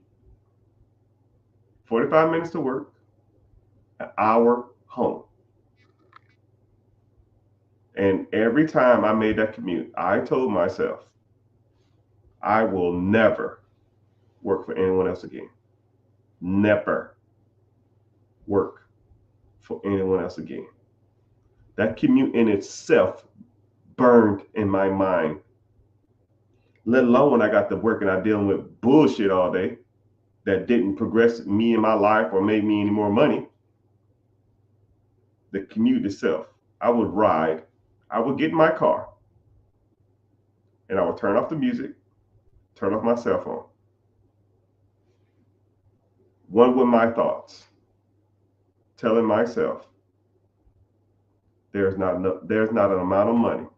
[SPEAKER 1] 45 minutes to work, an hour home. And every time I made that commute, I told myself, I will never work for anyone else again. Never work for anyone else again. That commute in itself burned in my mind. Let alone when I got to work and I'm dealing with bullshit all day that didn't progress me in my life or make me any more money. The commute itself, I would ride. I would get in my car and I would turn off the music, turn off my cell phone. One with my thoughts, telling myself there's not an amount of money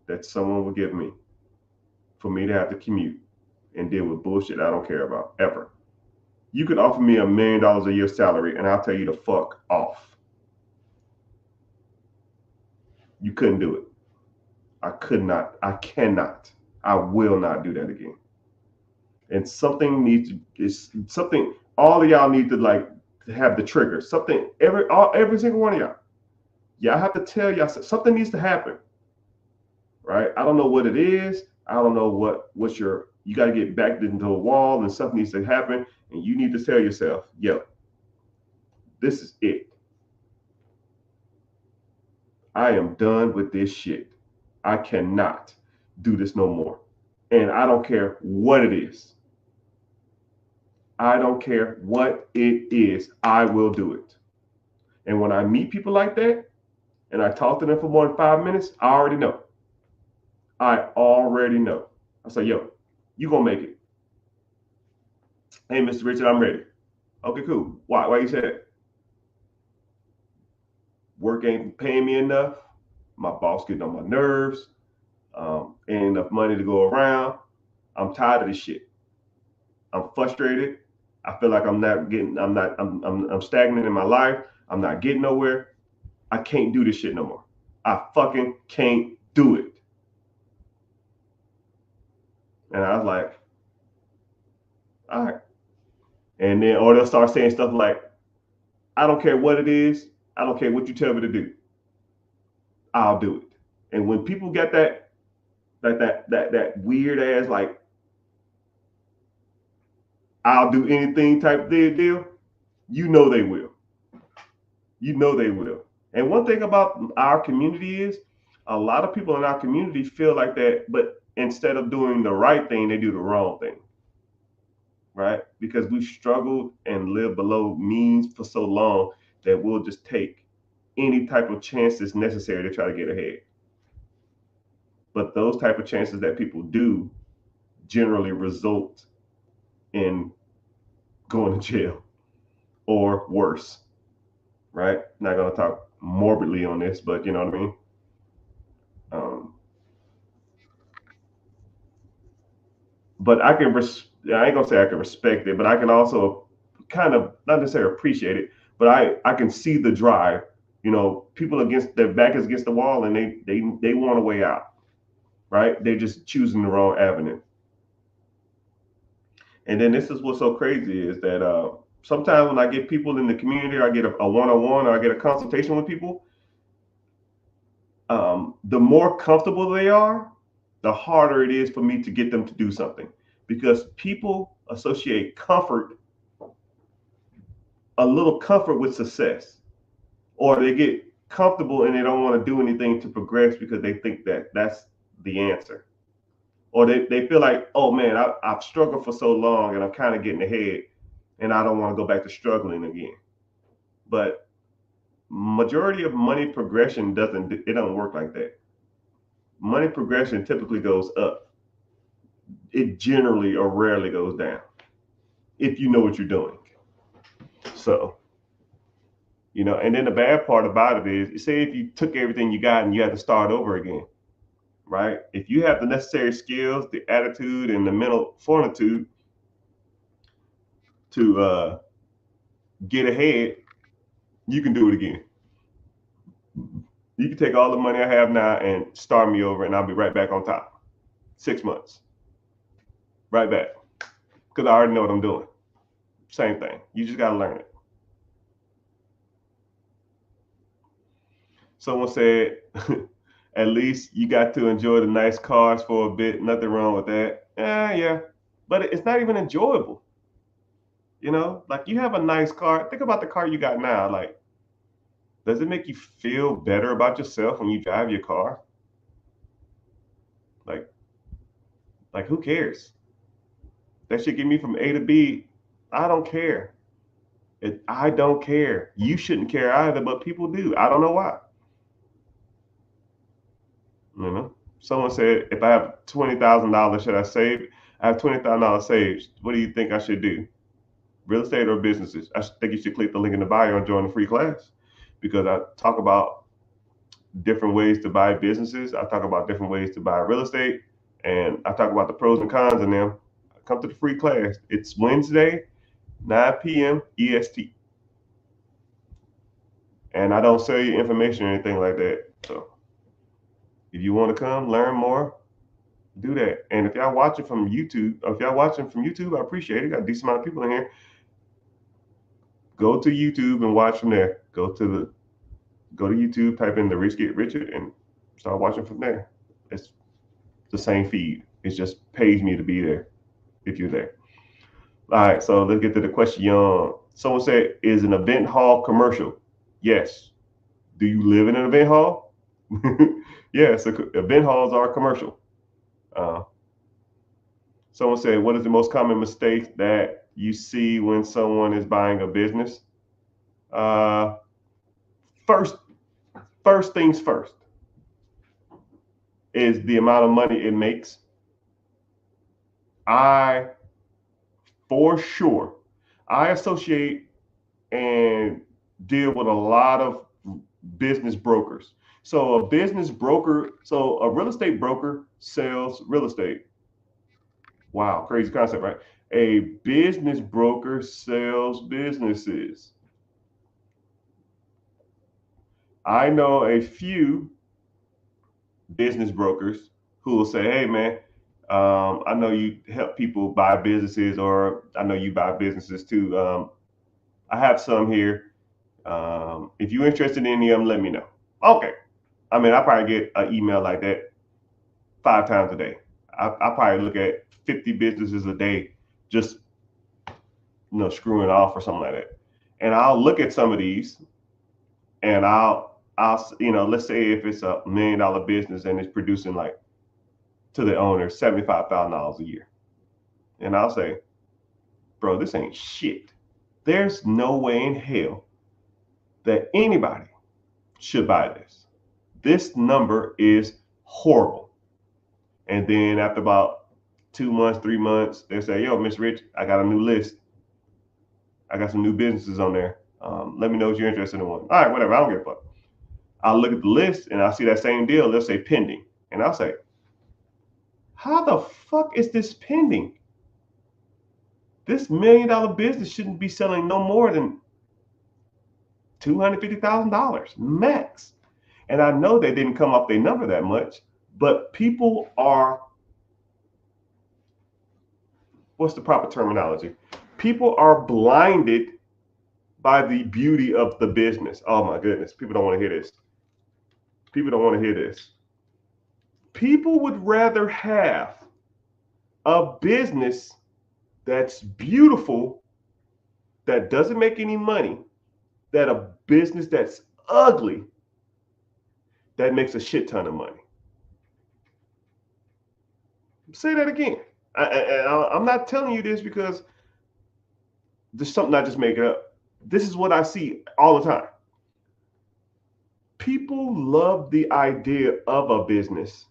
[SPEAKER 1] that someone will give me for me to have to commute and deal with bullshit I don't care about ever. You could offer me $1 million a year salary and I'll tell you to fuck off. You couldn't do it. I could not. I cannot. I will not do that again. And something needs to, it's something, all of y'all need to like have the trigger. Something every single one of y'all have to tell y'all something needs to happen, right? I don't know what it is. I don't know what's your. You got to get back into a wall, and something needs to happen, and you need to tell yourself, yo, this is it. I am done with this shit. I cannot do this no more. And I don't care what it is. I don't care what it is. I will do it. And when I meet people like that and I talk to them for more than 5 minutes, I already know. I already know. I say, yo, you gonna make it. Hey, Mr. Richard, I'm ready. Okay, cool. Why you say that? Work ain't paying me enough. My boss getting on my nerves. Ain't enough money to go around. I'm tired of this shit. I'm frustrated. I feel like I'm stagnant in my life. I'm not getting nowhere. I can't do this shit no more. I fucking can't do it. And I was like, all right. And then, or they'll start saying stuff like, I don't care what it is. I don't care what you tell me to do. I'll do it. And when people get that weird ass, like, I'll do anything type deal, you know they will. You know they will. And one thing about our community is a lot of people in our community feel like that, but instead of doing the right thing, they do the wrong thing. Right? Because we've struggled and lived below means for so long that we'll just take any type of chances necessary to try to get ahead. But those type of chances that people do generally result in going to jail or worse. Right? Not going to talk morbidly on this, but you know what I mean? But I ain't gonna say I can respect it, but I can also kind of not necessarily appreciate it, but I can see the drive. You know, people against their back is against the wall and they want a way out, right? They're just choosing the wrong avenue. And then this is what's so crazy is that sometimes when I get people in the community, or I get a one-on-one, or I get a consultation with people, the more comfortable they are, the harder it is for me to get them to do something, because people associate a little comfort with success, or they get comfortable and they don't want to do anything to progress because they think that that's the answer, or they feel like, oh man, I've struggled for so long and I'm kind of getting ahead and I don't want to go back to struggling again. But majority of money progression doesn't work like that. Money progression typically goes up. It generally or rarely goes down if you know what you're doing. So, and then the bad part about it is, say if you took everything you got and you had to start over again, right? If you have the necessary skills, the attitude, and the mental fortitude to get ahead, you can do it again. You can take all the money I have now and start me over, and I'll be right back on top. 6 months. Right back. Because I already know what I'm doing. Same thing. You just got to learn it. Someone said, at least you got to enjoy the nice cars for a bit. Nothing wrong with that. Yeah. But it's not even enjoyable. Like you have a nice car. Think about the car you got now. Like, does it make you feel better about yourself when you drive your car? Like who cares? That should get me from A to B. I don't care. I don't care. You shouldn't care either, but people do. I don't know why. Someone said, if I have $20,000, should I save? I have $20,000 saved. What do you think I should do? Real estate or businesses? I think you should click the link in the bio and join the free class, because I talk about different ways to buy businesses. I talk about different ways to buy real estate, and I talk about the pros and cons in them. Come to the free class. It's Wednesday, 9 p.m. EST. And I don't sell you information or anything like that. So if you want to come learn more, do that. And if y'all watching from YouTube, I appreciate it. Got a decent amount of people in here. Go to YouTube and watch from there. Go to YouTube, type in the Rich Get Richer, and start watching from there. It's the same feed. It just pays me to be there if you're there. All right, so let's get to the question. Someone said, "Is an event hall commercial?" Yes. Do you live in an event hall? Yes, event halls are commercial. Uh, Someone said, "What is the most common mistake that you see when someone is buying a business?" Uh, first, first things first is the amount of money it makes. I, for sure, I associate and deal with a lot of business brokers. So a real estate broker sells real estate. Wow, crazy concept, right? A business broker sells businesses. I know a few business brokers who will say, "Hey, man, I know you help people buy businesses, or I know you buy businesses too. I have some here. If you're interested in any of them, let me know." Okay. I mean, I probably get an email like that 5 times a day. I probably look at 50 businesses a day, just screwing off or something like that. And I'll look at some of these, and I'll let's say if it's $1 million business and it's producing like to the owner $75,000 a year, and I'll say, "Bro, this ain't shit. There's no way in hell that anybody should buy this. This number is horrible." And then after about 2 months, 3 months, they say, "Yo, Miss Rich, I got a new list. I got some new businesses on there. Let me know if you're interested in one." All right, whatever. I don't give a fuck. I'll look at the list and I'll see that same deal. They'll say pending. And I'll say, "How the fuck is this pending? This $1 million business shouldn't be selling no more than $250,000 max." And I know they didn't come up their number that much, but people are, what's the proper terminology? People are blinded by the beauty of the business. Oh my goodness. People don't want to hear this. People don't want to hear this. People would rather have a business that's beautiful, that doesn't make any money, than a business that's ugly, that makes a shit ton of money. Say that again. I'm not telling you this because this is something I just make up. This is what I see all the time. People love the idea of a business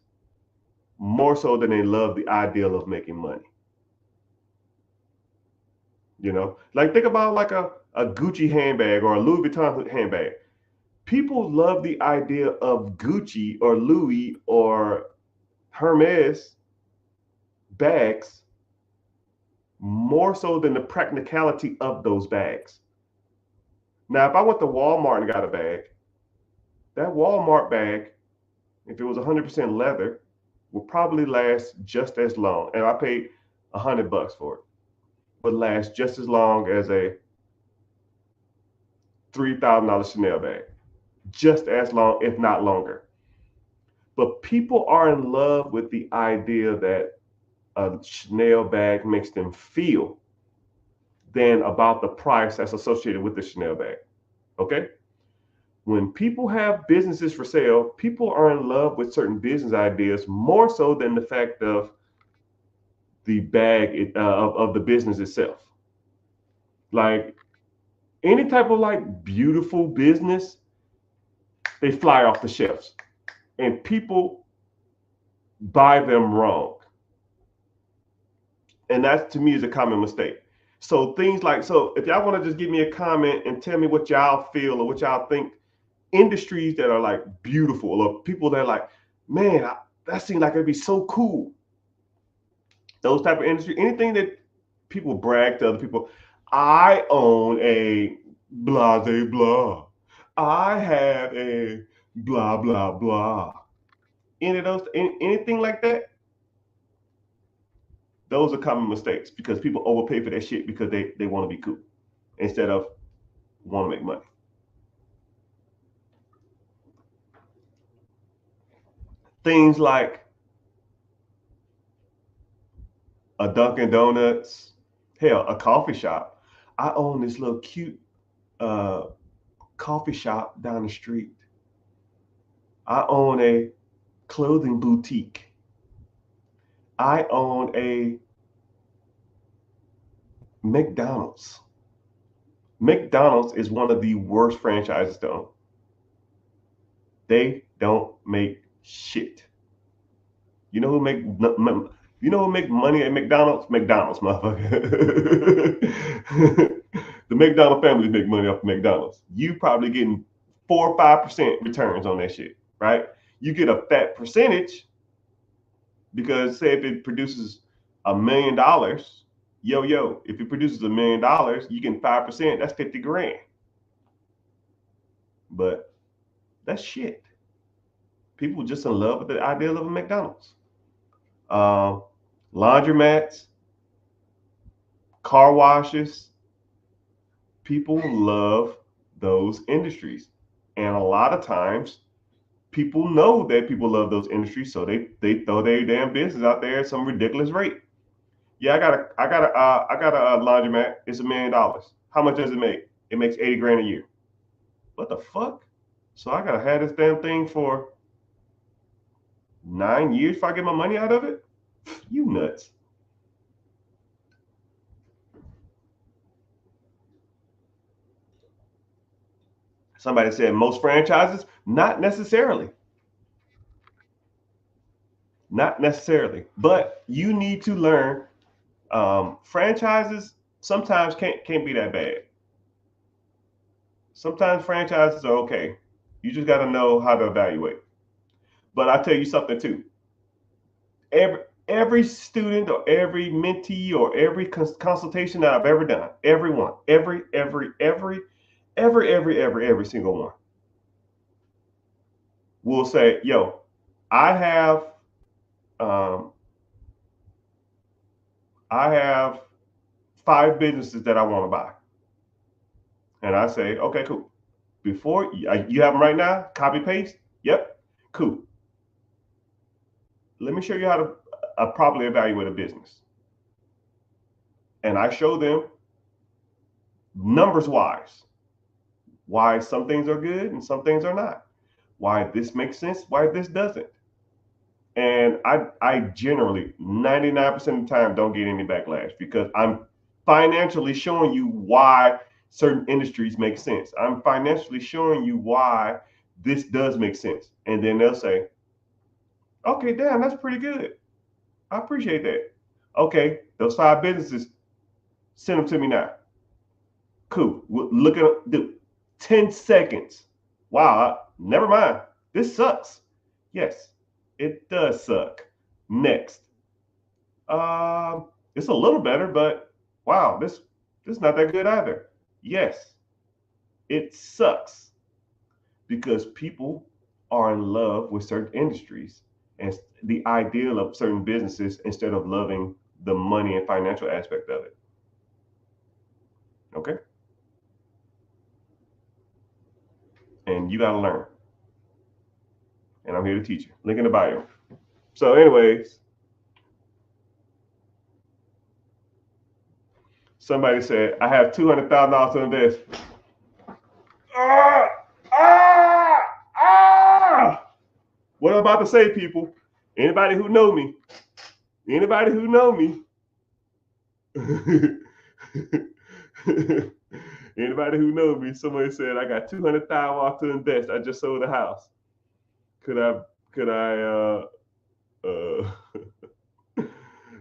[SPEAKER 1] more so than they love the ideal of making money. Like think about like a Gucci handbag or a Louis Vuitton handbag. People love the idea of Gucci or Louis or Hermes bags more so than the practicality of those bags. Now, if I went to Walmart and got a bag, that Walmart bag, if it was 100% leather, would probably last just as long. And I paid $100 for it. Would last just as long as a $3,000 Chanel bag. Just as long, if not longer. But people are in love with the idea that a Chanel bag makes them feel than about the price that's associated with the Chanel bag. Okay? When people have businesses for sale, people are in love with certain business ideas more so than the fact of the bag of the business itself. Like any type of like beautiful business, they fly off the shelves, and people buy them wrong. And that to me is a common mistake. So things like, so if y'all want to just give me a comment and tell me what y'all feel or what y'all think, industries that are like beautiful or people that are like, man, that seems like it'd be so cool. Those type of industry, anything that people brag to other people, "I own a blah blah blah. I have a blah blah blah." Any of those, anything like that, those are common mistakes because people overpay for that shit because they want to be cool instead of want to make money. Things like a Dunkin' Donuts, hell, a coffee shop. I own this little cute coffee shop down the street. I own a clothing boutique. I own a McDonald's. McDonald's is one of the worst franchises to own. They don't make shit. You know who make money at McDonald's? McDonald's, motherfucker. The McDonald family make money off of McDonald's. You probably getting 4 or 5% returns on that shit, right? You get a fat percentage because say if it produces $1 million, if it produces $1 million, you get 5%, that's 50 grand. But that's shit. People just in love with the idea of a McDonald's. Laundromats, car washes. People love those industries. And a lot of times people know that people love those industries, so they throw their damn business out there at some ridiculous rate. Yeah, I got a laundromat. It's $1 million. How much does it make? It makes 80 grand a year. What the fuck? So I gotta have this damn thing for 9 years if I get my money out of it? You nuts. Somebody said most franchises, not necessarily. Not necessarily, but you need to learn. Franchises sometimes can't be that bad. Sometimes franchises are okay. You just got to know how to evaluate. But I'll tell you something too. Every student or every mentee or every consultation that I've ever done, everyone, every single one will say, "Yo, I have um, I have 5 businesses that I want to buy." And I say, "Okay, cool. Before you have them right now, copy paste. Yep, cool. Let me show you how to properly evaluate a business." And I show them numbers wise why some things are good and some things are not, why this makes sense, why this doesn't. And I generally 99% of the time don't get any backlash because I'm financially showing you why certain industries make sense. I'm financially showing you why this does make sense. And then they'll say, "Okay, damn, that's pretty good. I appreciate that. Okay, those 5 businesses, send them to me now." Cool. Look at the 10 seconds. Wow, never mind. This sucks. Yes, it does suck. Next. It's a little better, but wow, this is not that good either. Yes, it sucks because people are in love with certain industries and the ideal of certain businesses instead of loving the money and financial aspect of it. Okay? And you got to learn. And I'm here to teach you. Link in the bio. So, anyways, somebody said, "I have $200,000 to invest." What I'm about to say, people, anybody who know me, anybody who know me, somebody said, "I got $200,000 to invest. I just sold a house. Could I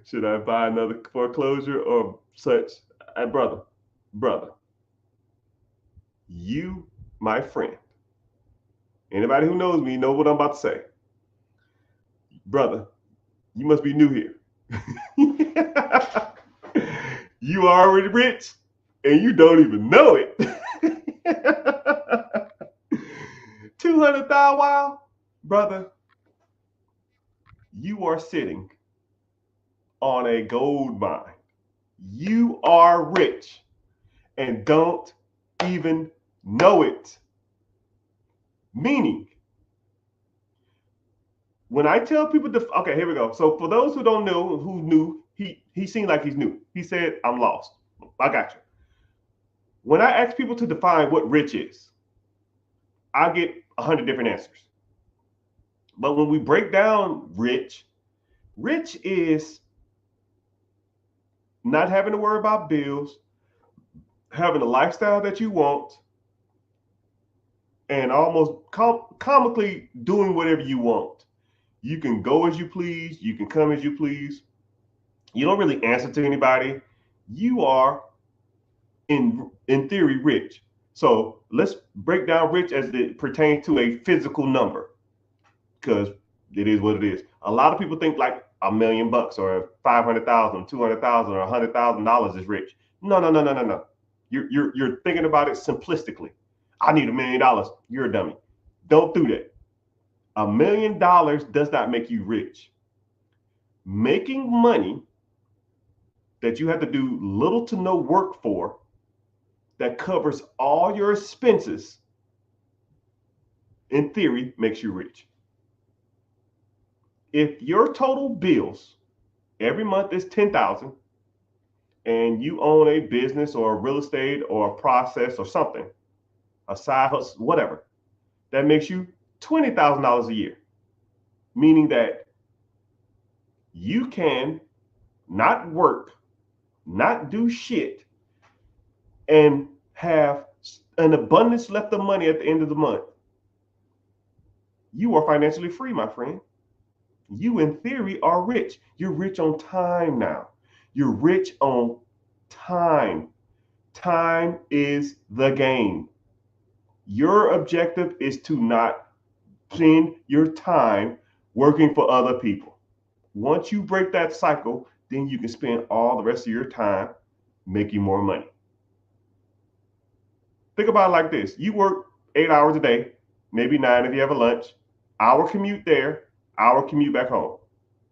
[SPEAKER 1] should I buy another foreclosure or such?" Brother, you, my friend, anybody who knows me know what I'm about to say. Brother, you must be new here. You are already rich and you don't even know it. 200,000, wow, brother, you are sitting on a gold mine. You are rich. And don't even know it. Meaning, when I tell people okay, here we go. So for those who don't know, who knew, he seemed like he's new. He said, I'm lost. I got you. When I ask people to define what rich is, I get 100 different answers. But when we break down rich is not having to worry about bills, having a lifestyle that you want, and almost comically doing whatever you want. You can go as you please. You can come as you please. You don't really answer to anybody. You are, in theory, rich. So let's break down rich as it pertains to a physical number, because it is what it is. A lot of people think like $1 million or 500,000, 200,000, or $100,000 is rich. No. You're thinking about it simplistically. I need $1 million. You're a dummy. Don't do that. $1 million does not make you rich. Making money that you have to do little to no work for, that covers all your expenses, in theory, makes you rich. If your total bills every month is $10,000 and you own a business or a real estate or a process or something, a side hustle, whatever, that makes you $20,000 a year. Meaning that you can not work, not do shit, and have an abundance left of money at the end of the month. You are financially free, my friend. You, in theory, are rich. You're rich on time now. You're rich on time. Time is the game. Your objective is to not spend your time working for other people. Once you break that cycle, then you can spend all the rest of your time making more money. Think about it like this. You work 8 hours a day, maybe 9 if you have a lunch, hour commute there, hour commute back home,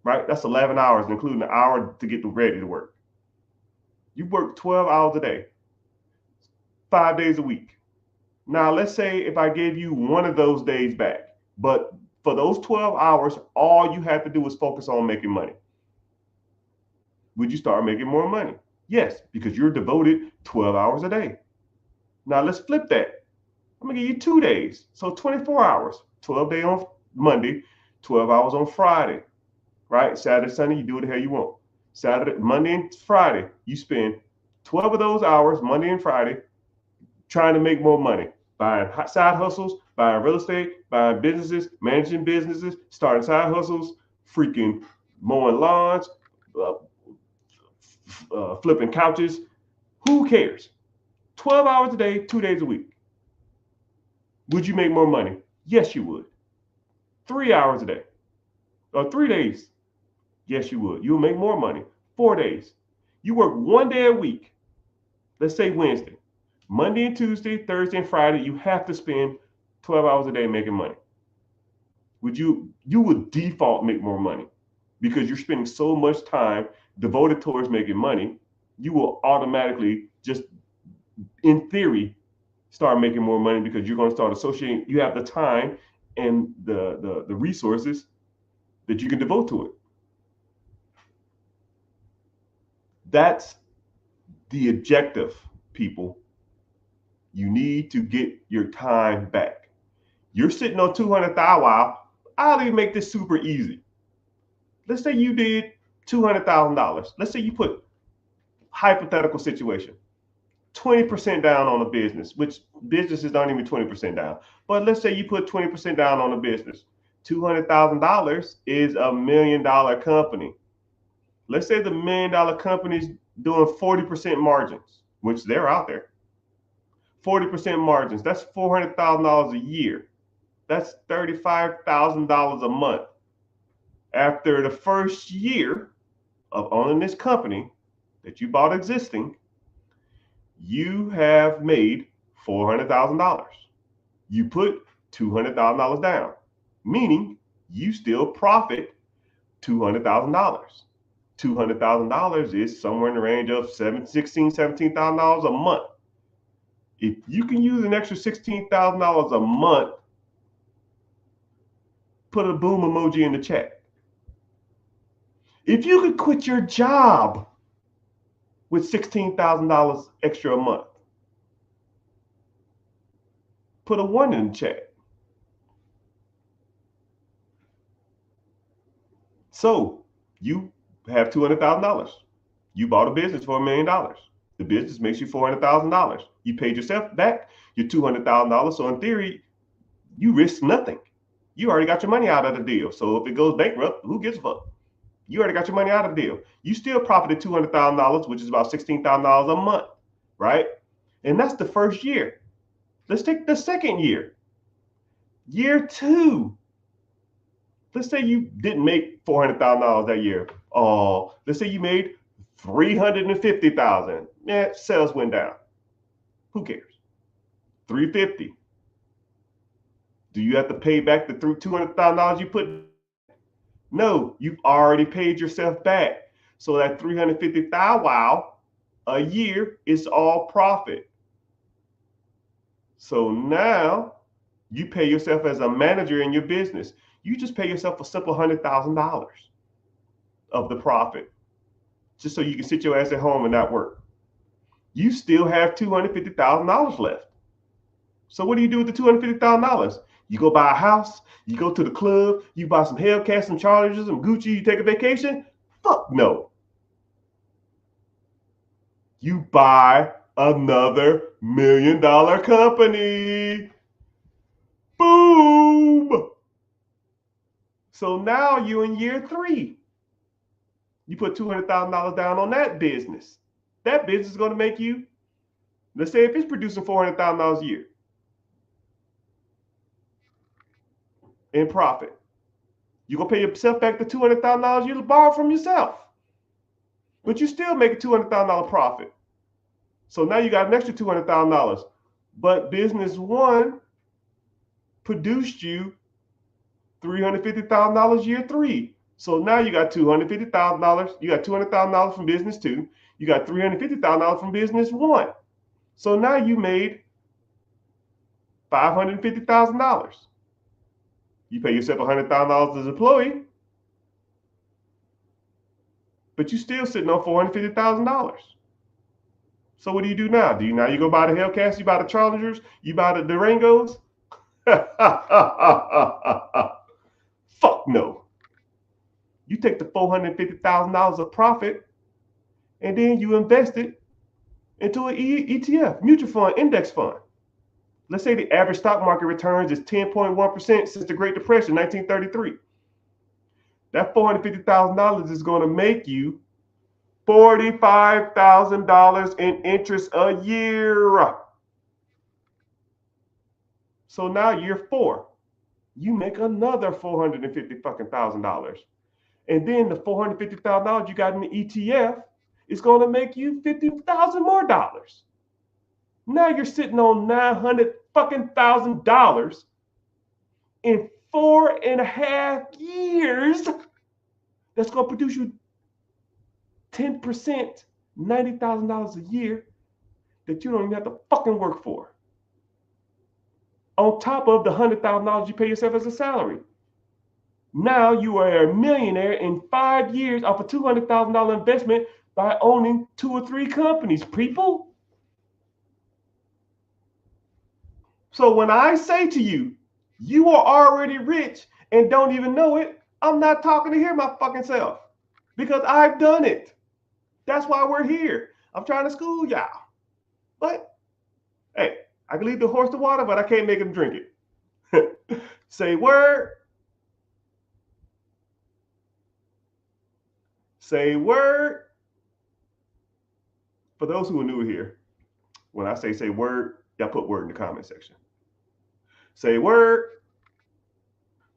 [SPEAKER 1] right? That's 11 hours, including an hour to get ready to work. You work 12 hours a day, 5 days a week. Now, let's say if I gave you one of those days back, but for those 12 hours, all you have to do is focus on making money. Would you start making more money? Yes, because you're devoted 12 hours a day. Now, let's flip that. I'm going to give you 2 days. So 24 hours, 12 days on Monday, 12 hours on Friday, right? Saturday, Sunday, you do what the hell you want. Saturday, Monday and Friday, you spend 12 of those hours, Monday and Friday, trying to make more money, buying side hustles, buying real estate, buying businesses, managing businesses, starting side hustles, freaking mowing lawns, flipping couches. Who cares? 12 hours a day, 2 days a week. Would you make more money? Yes, you would. 3 hours a day, or 3 days. Yes, you would. You'll make more money. 4 days. You work 1 day a week. Let's say Wednesday. Monday and Tuesday, Thursday and Friday, you have to spend 12 hours a day making money. You would default make more money because you're spending so much time devoted towards making money. You will automatically, just in theory, start making more money because you're going to start associating. You have the time and the resources that you can devote to it. That's the objective, people. You need to get your time back. You're sitting on 200,000. I'll even make this super easy. Let's say you did $200,000. Let's say you put, hypothetical situation, 20% down on a business, which businesses don't even 20% down. But let's say you put 20% down on a business. $200,000 is $1 million company. Let's say the $1 million company is doing 40% margins, which they're out there. 40% margins, that's $400,000 a year. That's $35,000 a month. After the first year of owning this company that you bought existing, you have made $400,000. You put $200,000 down, meaning you still profit $200,000. $200,000 is somewhere in the range of $17,000 a month. If you can use an extra $16,000 a month, put a boom emoji in the chat. If you could quit your job with $16,000 extra a month, put a 1 in the chat. So you have $200,000. You bought a business for $1 million. The business makes you $400,000. You paid yourself back your $200,000. So in theory, you risk nothing. You already got your money out of the deal. So if it goes bankrupt, who gives a fuck? You already got your money out of the deal. You still profited $200,000, which is about $16,000 a month, right? And that's the first year. Let's take the second year. Year 2. Let's say you didn't make $400,000 that year. Let's say you made $350,000. Yeah, sales went down. Who cares? $350,000. Do you have to pay back the $200,000 you put? No, you've already paid yourself back. So that $350,000 a year is all profit. So now you pay yourself as a manager in your business. You just pay yourself a simple $100,000 of the profit, just so you can sit your ass at home and not work. You still have $250,000 left. So what do you do with the $250,000? You go buy a house, you go to the club, you buy some Hellcats, some Chargers, some Gucci, you take a vacation? Fuck no. You buy another $1 million company. Boom. So now you're in year 3. You put $200,000 down on that business. That business is going to make you, let's say if it's producing $400,000 a year in profit, you're going to pay yourself back the $200,000 you borrowed from yourself. But you still make a $200,000 profit. So now you got an extra $200,000. But business 1 produced you $350,000 year 3. So now you got $250,000. You got $200,000 from business 2. You got $350,000 from business 1. So now you made $550,000. You pay yourself $100,000 as an employee, but you're still sitting on $450,000. So what do you do now? You go buy the Hellcats, you buy the Chargers, you buy the Durangos? Fuck no. You take the $450,000 of profit and then you invest it into an ETF, mutual fund, index fund. Let's say the average stock market returns is 10.1% since the Great Depression, 1933. That $450,000 is going to make you $45,000 in interest a year. So now year 4, you make another $450,000. And then the $450,000 you got in the ETF is going to make you $50,000 more dollars. Now you're sitting on $900,000 in 4.5 years. That's going to produce you 10%, $90,000 a year that you don't even have to fucking work for. On top of the $100,000 you pay yourself as a salary. Now you are a millionaire in 5 years off a $200,000 investment by owning 2 or 3 companies, people. So when I say to you, you are already rich and don't even know it, I'm not talking to hear my fucking self, because I've done it. That's why we're here. I'm trying to school y'all. But hey, I can lead the horse to water, but I can't make him drink it. Say word. Say word. For those who are new here, when I say word, y'all put word in the comment section. Say word.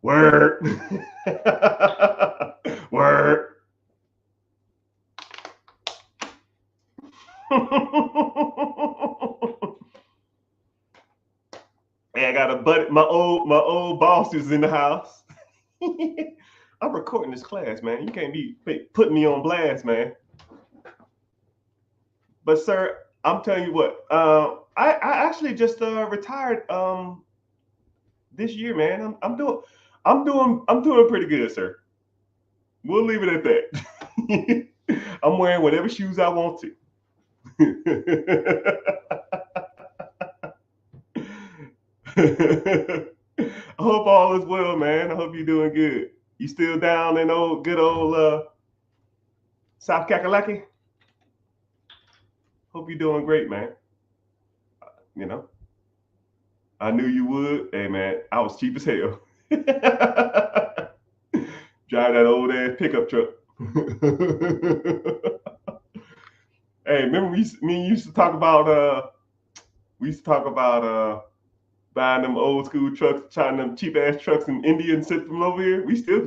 [SPEAKER 1] Word. Word. Hey, I got a buddy. My old boss is in the house. I'm recording this class, man. You can't be putting me on blast, man. But sir, I'm telling you what. I actually just retired this year, man. I'm doing pretty good, sir. We'll leave it at that. I'm wearing whatever shoes I want to. I hope all is well, man. I hope you're doing good. You still down in good old South Kakalaki? Hope you're doing great, man. You know, I knew you would. Hey, man, I was cheap as hell. Drive that old ass pickup truck. Hey, remember me and you used to talk about we used to talk about buying them old school trucks, trying them cheap ass trucks in India and sent them over here. We still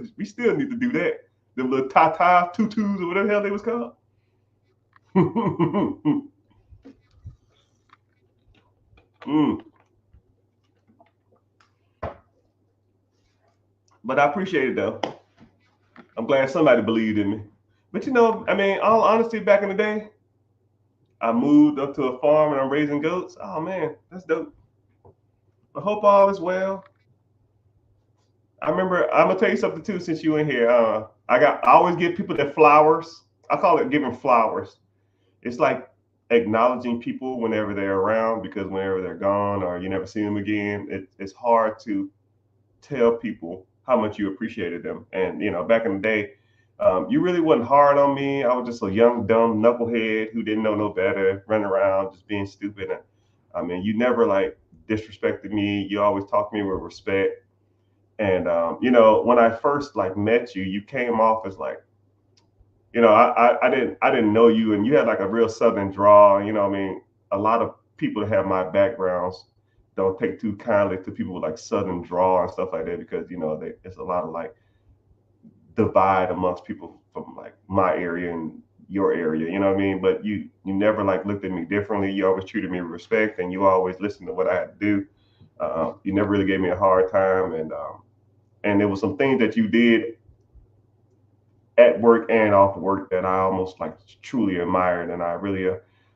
[SPEAKER 1] need to do that. Them little Tata tutus or whatever the hell they was called. Mm. But I appreciate it though. I'm glad somebody believed in me. But I mean, all honesty, back in the day, I moved up to a farm and I'm raising goats. Oh man, that's dope. I hope all is well. I remember I'm gonna tell you something too since you in here. I always give people their flowers. I call it giving flowers. It's like acknowledging people whenever they're around because whenever they're gone or you never see them again, it's hard to tell people how much you appreciated them. And back in the day, you really wasn't hard on me. I was just a young, dumb knucklehead who didn't know no better, running around just being stupid. And I mean, you never like disrespected me. You always talked to me with respect. And when I first like met you, you came off as like, I didn't know you, and you had like a real southern drawl. I mean, a lot of people that have my backgrounds don't take too kindly to people with like southern drawl and stuff like that because there's a lot of like divide amongst people from like my area and your area. You know what I mean? But you never like looked at me differently. You always treated me with respect, and you always listened to what I had to do. You never really gave me a hard time, and there was some things that you did at work and off work that I almost like truly admired, and I really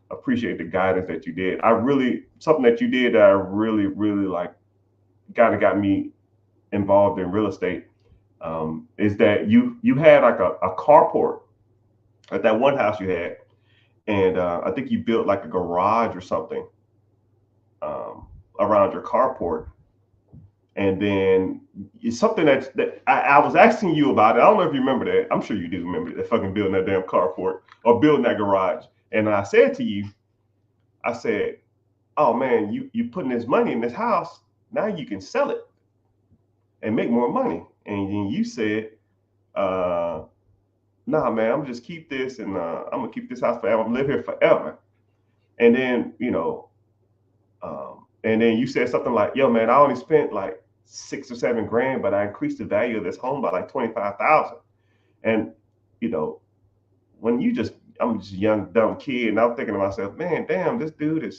[SPEAKER 1] appreciate the guidance that you did. I really something that you did that I really really like kind of got me involved in real estate. Is that you had like a carport at that one house you had, and I think you built like a garage or something around your carport, and then it's something that I was asking you about it. I don't know if you remember that. I'm sure you do remember that fucking building that damn carport or building that garage. And I said to you, I said, "Oh man, you putting this money in this house. Now you can sell it and make more money." And then you said, "Nah, man, I'm just keep this and I'm gonna keep this house forever. I'm gonna live here forever." And then and then you said something like, "Yo, man, I only spent like 6 or 7 grand, but I increased the value of this home by like 25,000." And you know, when I'm just a young dumb kid, and I'm thinking to myself, "Man, damn, this dude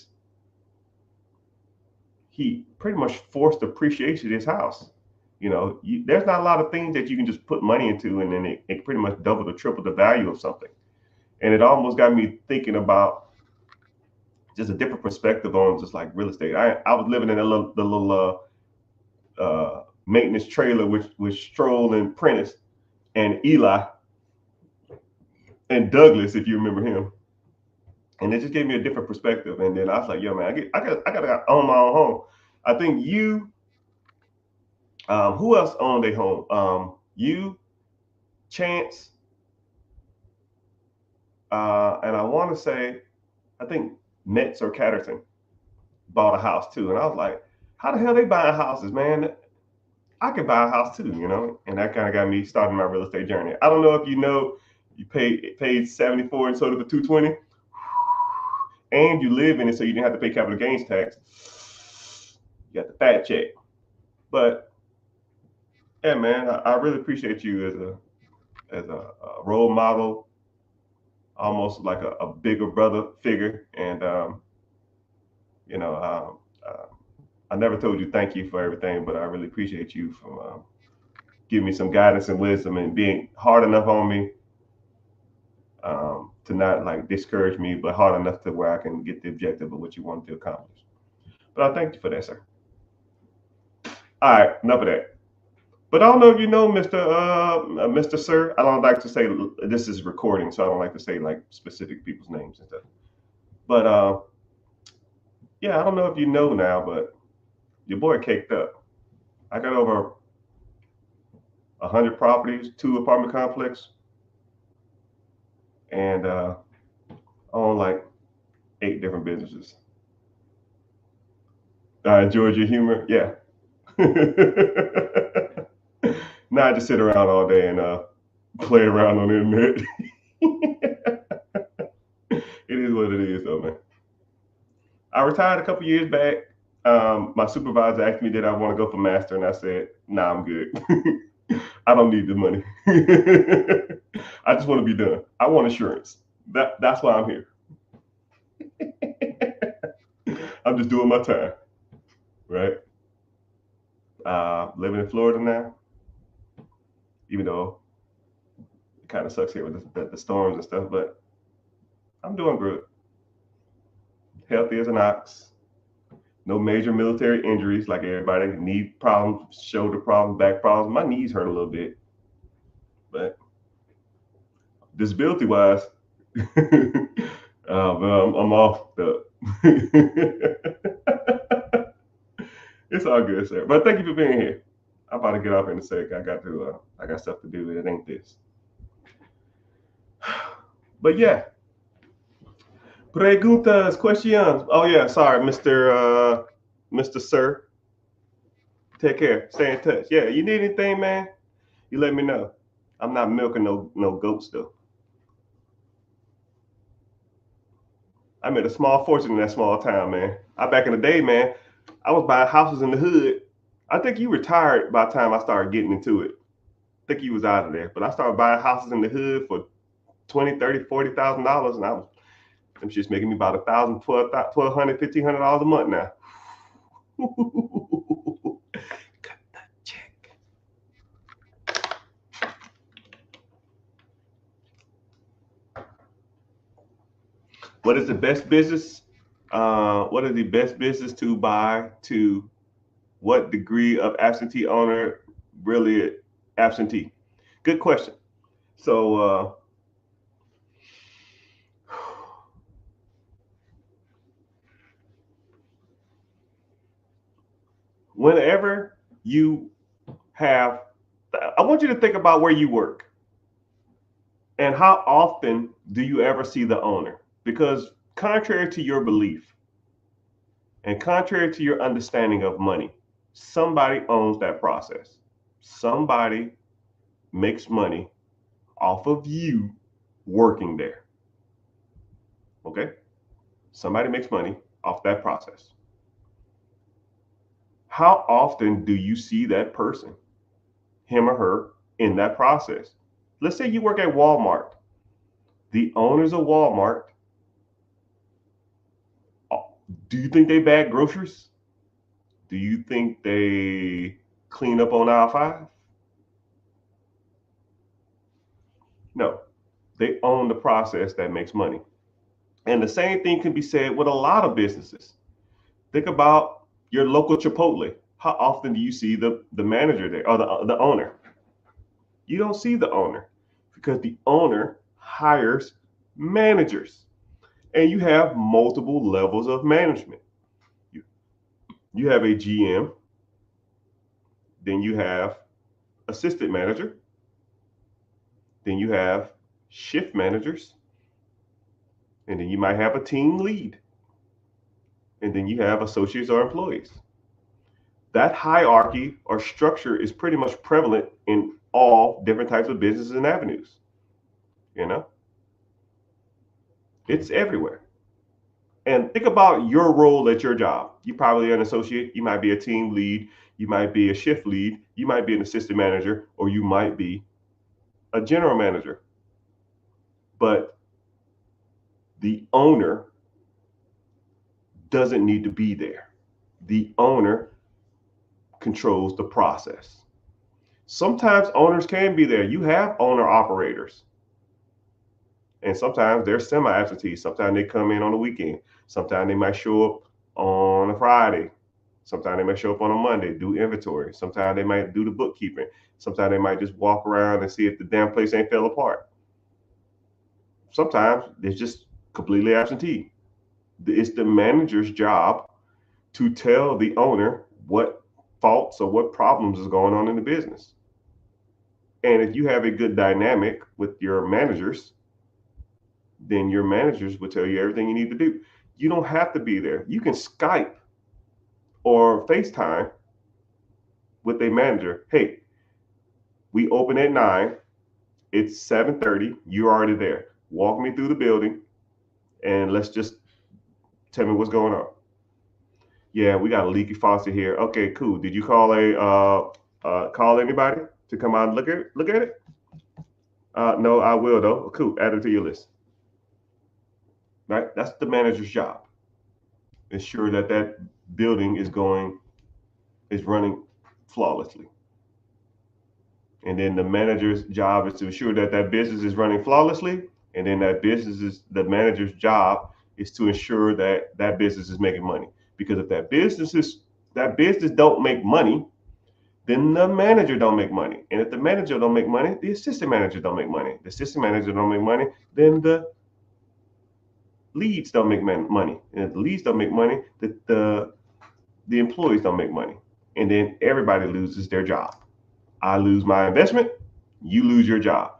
[SPEAKER 1] he pretty much forced appreciation of his house." There's not a lot of things that you can just put money into, and then it pretty much double or triple the value of something. And it almost got me thinking about just a different perspective on just like real estate. I was living in the little maintenance trailer with Stroll and Prentice and Eli and Douglas, if you remember him. And it just gave me a different perspective. And then I was like, "Yo, man, I gotta own my own home." I think you, who else owned a home? You, Chance, and I want to say, I think Metz or Catterton bought a house too. And I was like, "How the hell they buying houses, man? I could buy a house too." And that kind of got me starting my real estate journey. I don't know if you paid 74 and sold it for 220, and you live in it, so you didn't have to pay capital gains tax. You got the fat check. But yeah, man, I really appreciate you as a role model, almost like a bigger brother figure. And you know, I never told you thank you for everything, but I really appreciate you for giving me some guidance and wisdom and being hard enough on me to not like discourage me, but hard enough to where I can get the objective of what you want to accomplish. But I thank you for that, sir. All right, enough of that. But I don't know if you know, Mr. Sir. I don't like to say this is recording, so I don't like to say like specific people's names and stuff. But yeah, I don't know if you know now, but your boy caked up. I got over 100 properties, 2 apartment complexes, and own like 8 different businesses. I enjoyed your humor, yeah. Now I just sit around all day and play around on the internet. It is what it is, though, man. I retired a couple years back. My supervisor asked me did I want to go for master, and I said, "Nah, I'm good. I don't need the money. I just want to be done. I want assurance. That's why I'm here. I'm just doing my time, right? Living in Florida now, even though it kind of sucks here with the storms and stuff, but I'm doing good. Healthy as an ox. No major military injuries like everybody. Knee problems, shoulder problems, back problems. My knees hurt a little bit, but disability wise, well, I'm off the. It's all good, sir. But thank you for being here. I'm about to get off in a sec. I got stuff to do. It ain't this. But yeah, preguntas, questions. Oh yeah, sorry, Mr. Sir. Take care. Stay in touch. Yeah, you need anything, man? You let me know. I'm not milking no goats though. I made a small fortune in that small town, man. I back in the day, man, I was buying houses in the hood. I think you retired by the time I started getting into it. I think you was out of there. But I started buying houses in the hood for 20, 30, $40,000, and I was them shit's making me about $1,000, $1,200, $1,500 a month now. Cut that check. What is the best business? What is the best business to buy? To what degree of absentee owner really absentee? Good question. So whenever you have, I want you to think about where you work and how often do you ever see the owner? Because contrary to your belief and contrary to your understanding of money, somebody owns that process. Somebody makes money off of you working there. Okay? Somebody makes money off that process. How often do you see that person, him or her, in that process? Let's say you work at Walmart. The owners of Walmart, do you think they bag groceries? Do you think they clean up on aisle 5? No, they own the process that makes money. And the same thing can be said with a lot of businesses. Think about your local Chipotle. How often do you see the manager there or the owner? You don't see the owner because the owner hires managers, and you have multiple levels of management. You have a GM, then you have assistant manager, then you have shift managers, and then you might have a team lead, and then you have associates or employees. That hierarchy or structure is pretty much prevalent in all different types of businesses and avenues. You know, it's everywhere. And think about your role at your job. You probably are an associate, you might be a team lead, you might be a shift lead, you might be an assistant manager, or you might be a general manager. But the owner doesn't need to be there. The owner controls the process. Sometimes owners can be there. You have owner operators. And sometimes they're semi-absentee. Sometimes they come in on the weekend. Sometimes they might show up on a Friday. Sometimes they might show up on a Monday, do inventory. Sometimes they might do the bookkeeping. Sometimes they might just walk around and see if the damn place ain't fell apart. Sometimes they're just completely absentee. It's the manager's job to tell the owner what faults or what problems is going on in the business. And if you have a good dynamic with your managers, then your managers will tell you everything you need to do. You don't have to be there. You can Skype or FaceTime with a manager. Hey, we open at 9. It's 7:30. You're already there. Walk me through the building and let's just tell me what's going on. Yeah, we got a leaky faucet here. Okay, cool. Did you call anybody to come out and look at it? No, I will though. Cool. Add it to your list. Right? That's the manager's job. Ensure that that building is running flawlessly. And then the manager's job is to ensure that that business is running flawlessly. And then the manager's job is to ensure that that business is making money. Because if that business don't make money, then the manager don't make money. And if the manager don't make money, the assistant manager don't make money. The assistant manager don't make money, then the leads don't make money. And if the leads don't make money, the employees don't make money. And then everybody loses their job. I lose my investment, you lose your job.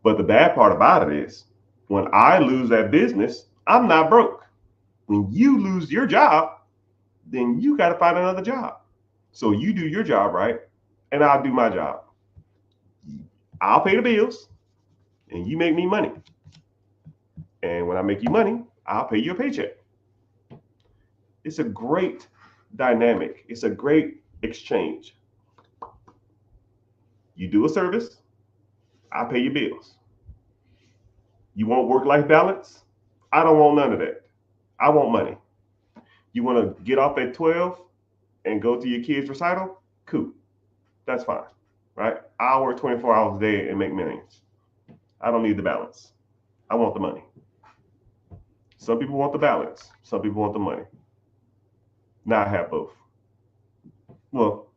[SPEAKER 1] But the bad part about it is when I lose that business, I'm not broke. When you lose your job, then you got to find another job. So you do your job right, and I'll do my job. I'll pay the bills, and you make me money. And when I make you money, I'll pay you a paycheck. It's a great dynamic. It's a great exchange. You do a service, I pay your bills. You want work-life balance? I don't want none of that. I want money. You want to get off at 12 and go to your kid's recital? Cool. That's fine. Right? I'll work 24 hours a day and make millions. I don't need the balance. I want the money. Some people want the balance. Some people want the money. Now I have both. Well,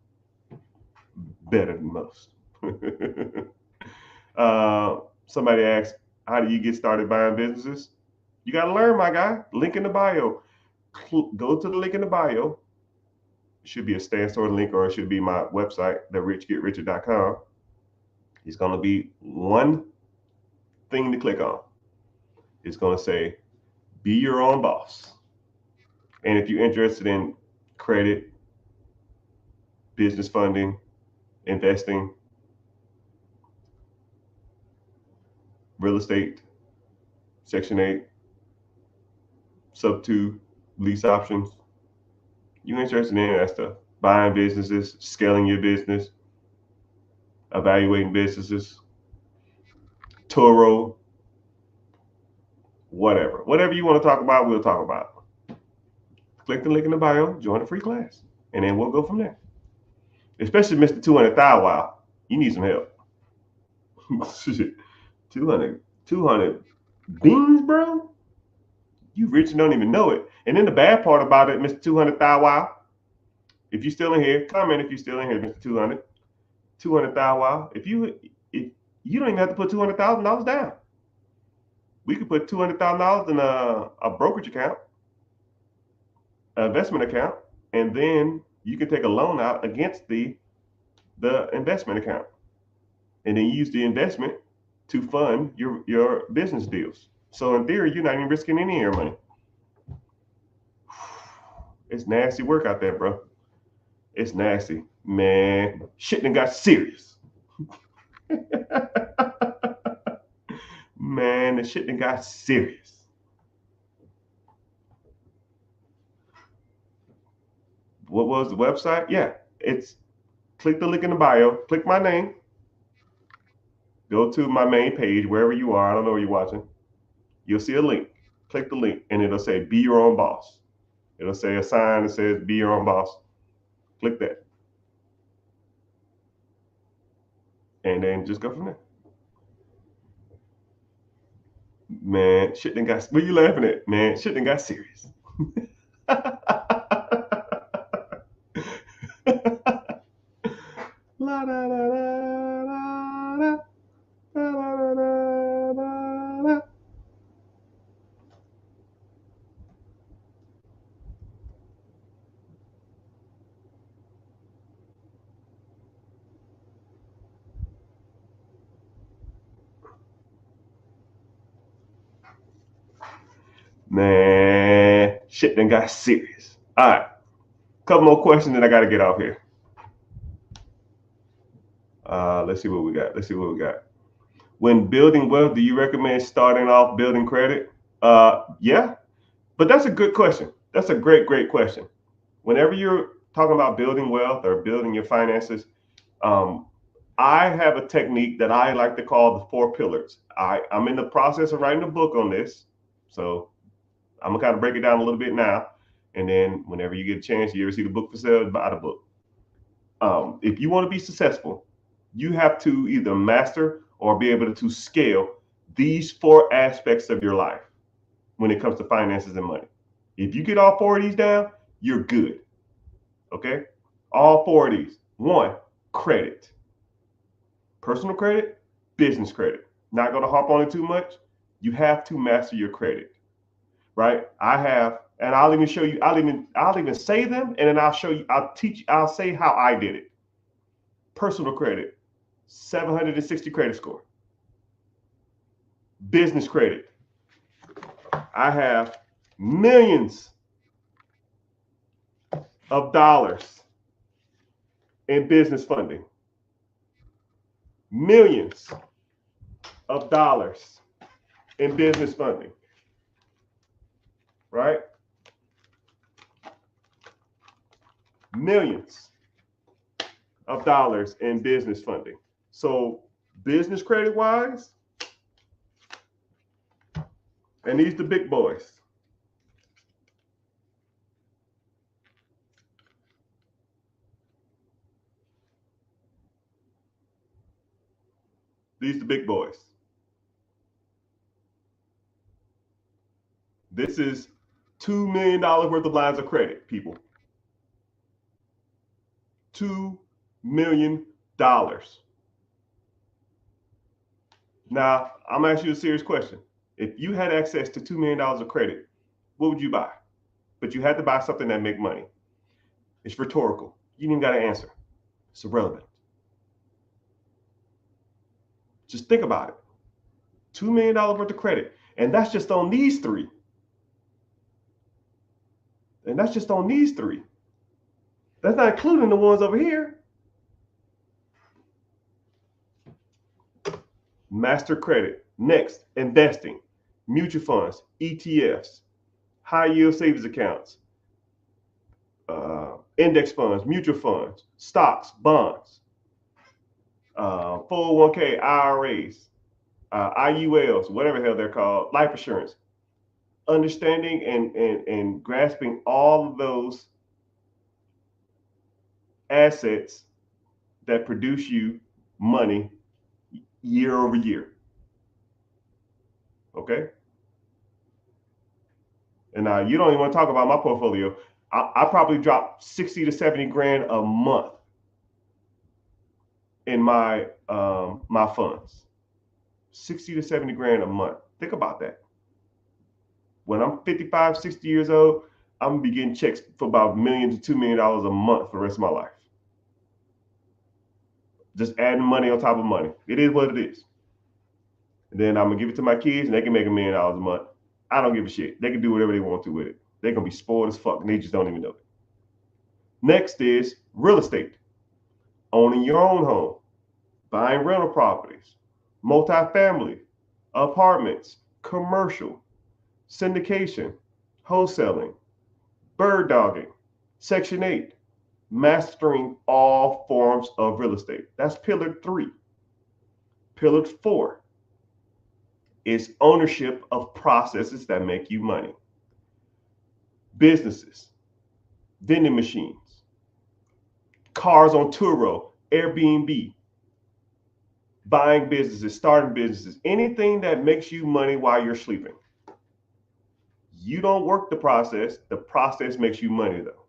[SPEAKER 1] better than most. Somebody asked, how do you get started buying businesses? You got to learn, my guy. Link in the bio. Go to the link in the bio. It should be a Stan Store link, or it should be my website, therichgetricher.com. It's going to be one thing to click on. It's going to say, be your own boss. And if you're interested in credit, business funding, investing, real estate, Section 8, Sub 2, lease options, you're interested in that stuff. Buying businesses, scaling your business, evaluating businesses, Turo, whatever you want to talk about, we'll talk about. Click the link in the bio, join a free class, and then we'll go from there. Especially Mr. 200 Thou Wow, you need some help. 200 beans, bro? You rich and don't even know it. And then the bad part about it, Mr. 200 Thou Wow, if you're still in here, comment if you're still in here, Mr. 200 Thou Wow. If you don't even have to put $200,000 down. We could put $200,000 in a brokerage account, an investment account, and then you can take a loan out against the investment account, and then use the investment to fund your business deals. So in theory, you're not even risking any of your money. It's nasty work out there, bro. It's nasty, man. Shit done got serious. Man, the shit done got serious. What was the website? Yeah, it's click the link in the bio, click my name, go to my main page, wherever you are. I don't know where you're watching. You'll see a link. Click the link, and it'll say be your own boss. It'll say a sign that says be your own boss. Click that. And then just go from there. Man, shit done got. What you laughing at, man? Shit done got serious. La, da, da, da, da, da. Man, shit done got serious. All right, couple more questions, and I got to get off here. Let's see what we got. Let's see what we got. When building wealth, do you recommend starting off building credit? Yeah, but that's a good question. That's a great question. Whenever you're talking about building wealth or building your finances, um, I have a technique that I like to call the 4 pillars. I'm in the process of writing a book on this, so I'm gonna kind of break it down a little bit now, and then whenever you get a chance, you ever see the book for sale, buy the book. If you want to be successful, you have to either master or be able to scale these 4 aspects of your life when it comes to finances and money. If you get all 4 of these down, you're good. Okay? All 4 of these. 1, credit. Personal credit, business credit. Not going to harp on it too much. You have to master your credit. Right? I have, and I'll even show you, I'll even say them, and then I'll show you, I'll say how I did it. Personal credit, 760 credit score. Business credit, I have millions of dollars in business funding. Millions of dollars in business funding. Right? Millions of dollars in business funding. So business credit wise, and these the big boys. These the big boys. This is $2 million worth of lines of credit, people. $2 million. Now, I'm asking you a serious question. If you had access to $2 million of credit, what would you buy? But you had to buy something that make money. It's rhetorical. You didn't even got to answer. It's irrelevant. Just think about it. $2 million worth of credit. And that's just on these 3. And that's just on these 3. That's not including the ones over here. Master credit. Next, investing, mutual funds, ETFs, high yield savings accounts, index funds, mutual funds, stocks, bonds, 401k, IRAs, IULs, whatever the hell they're called, life insurance. Understanding and grasping all of those assets that produce you money year over year. Okay? And now you don't even want to talk about my portfolio. I probably drop 60 to 70 grand a month in my my funds. 60 to 70 grand a month. Think about that. When I'm 55, 60 years old, I'm gonna be getting checks for about $1 million to $2 million a month for the rest of my life. Just adding money on top of money. It is what it is. And then I'm gonna give it to my kids, and they can make $1 million a month. I don't give a shit. They can do whatever they want to with it. They're gonna be spoiled as fuck, and they just don't even know it. Next is real estate. Owning your own home, buying rental properties, multifamily, apartments, commercial, syndication, wholesaling, bird dogging, Section 8, mastering all forms of real estate. That's pillar 3. Pillar 4 is ownership of processes that make you money. Businesses, vending machines, cars on Turo, Airbnb, buying businesses, starting businesses, anything that makes you money while you're sleeping. You don't work the process makes you money though.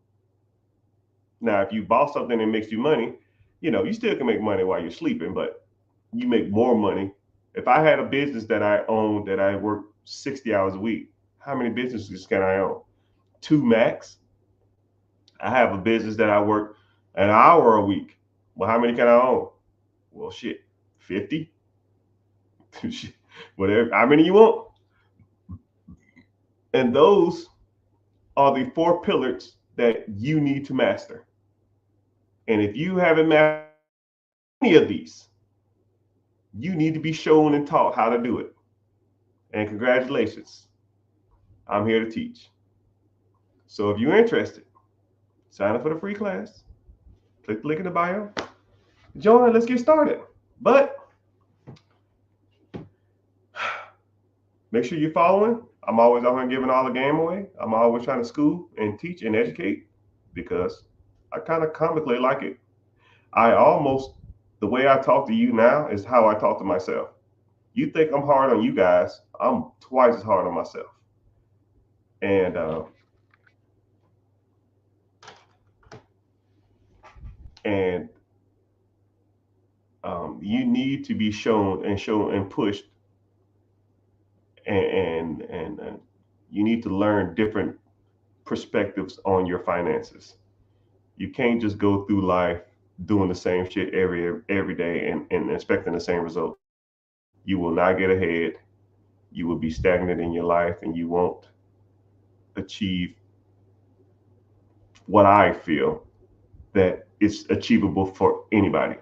[SPEAKER 1] Now, if you bought something that makes you money, you still can make money while you're sleeping, but you make more money. If I had a business that I own that I work 60 hours a week, how many businesses can I own? Two max. I have a business that I work an hour a week. Well, how many can I own? Well, shit, 50. Whatever, how many you want? And those are the four pillars that you need to master. And if you haven't mastered any of these, you need to be shown and taught how to do it. And congratulations, I'm here to teach. So if you're interested, sign up for the free class. Click the link in the bio. Join, let's get started. But make sure you're following. I'm always out here giving all the game away. I'm always trying to school and teach and educate because I kind of comically like it. The way I talk to you now is how I talk to myself. You think I'm hard on you guys, I'm twice as hard on myself. And you need to be shown and pushed, and you need to learn different perspectives on your finances. You can't just go through life doing the same shit every day and expecting the same result. You will not get ahead. You will be stagnant in your life, and you won't achieve what I feel that is achievable for anybody.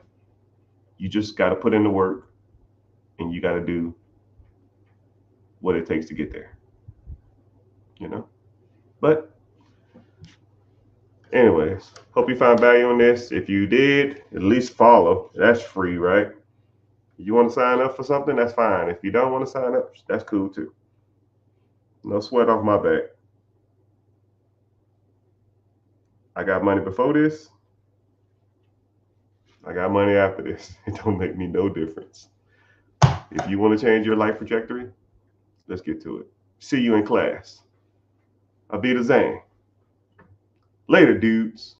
[SPEAKER 1] You just got to put in the work, and you got to do what it takes to get there. But anyways, hope you found value in this. If you did, at least follow. That's free, right? You want to sign up for something, that's fine. If you don't want to sign up, that's cool too. No sweat off my back. I got money before this. I got money after this. It don't make me no difference. If you want to change your life trajectory, let's get to it. See you in class. I'll be the Zane. Later, dudes.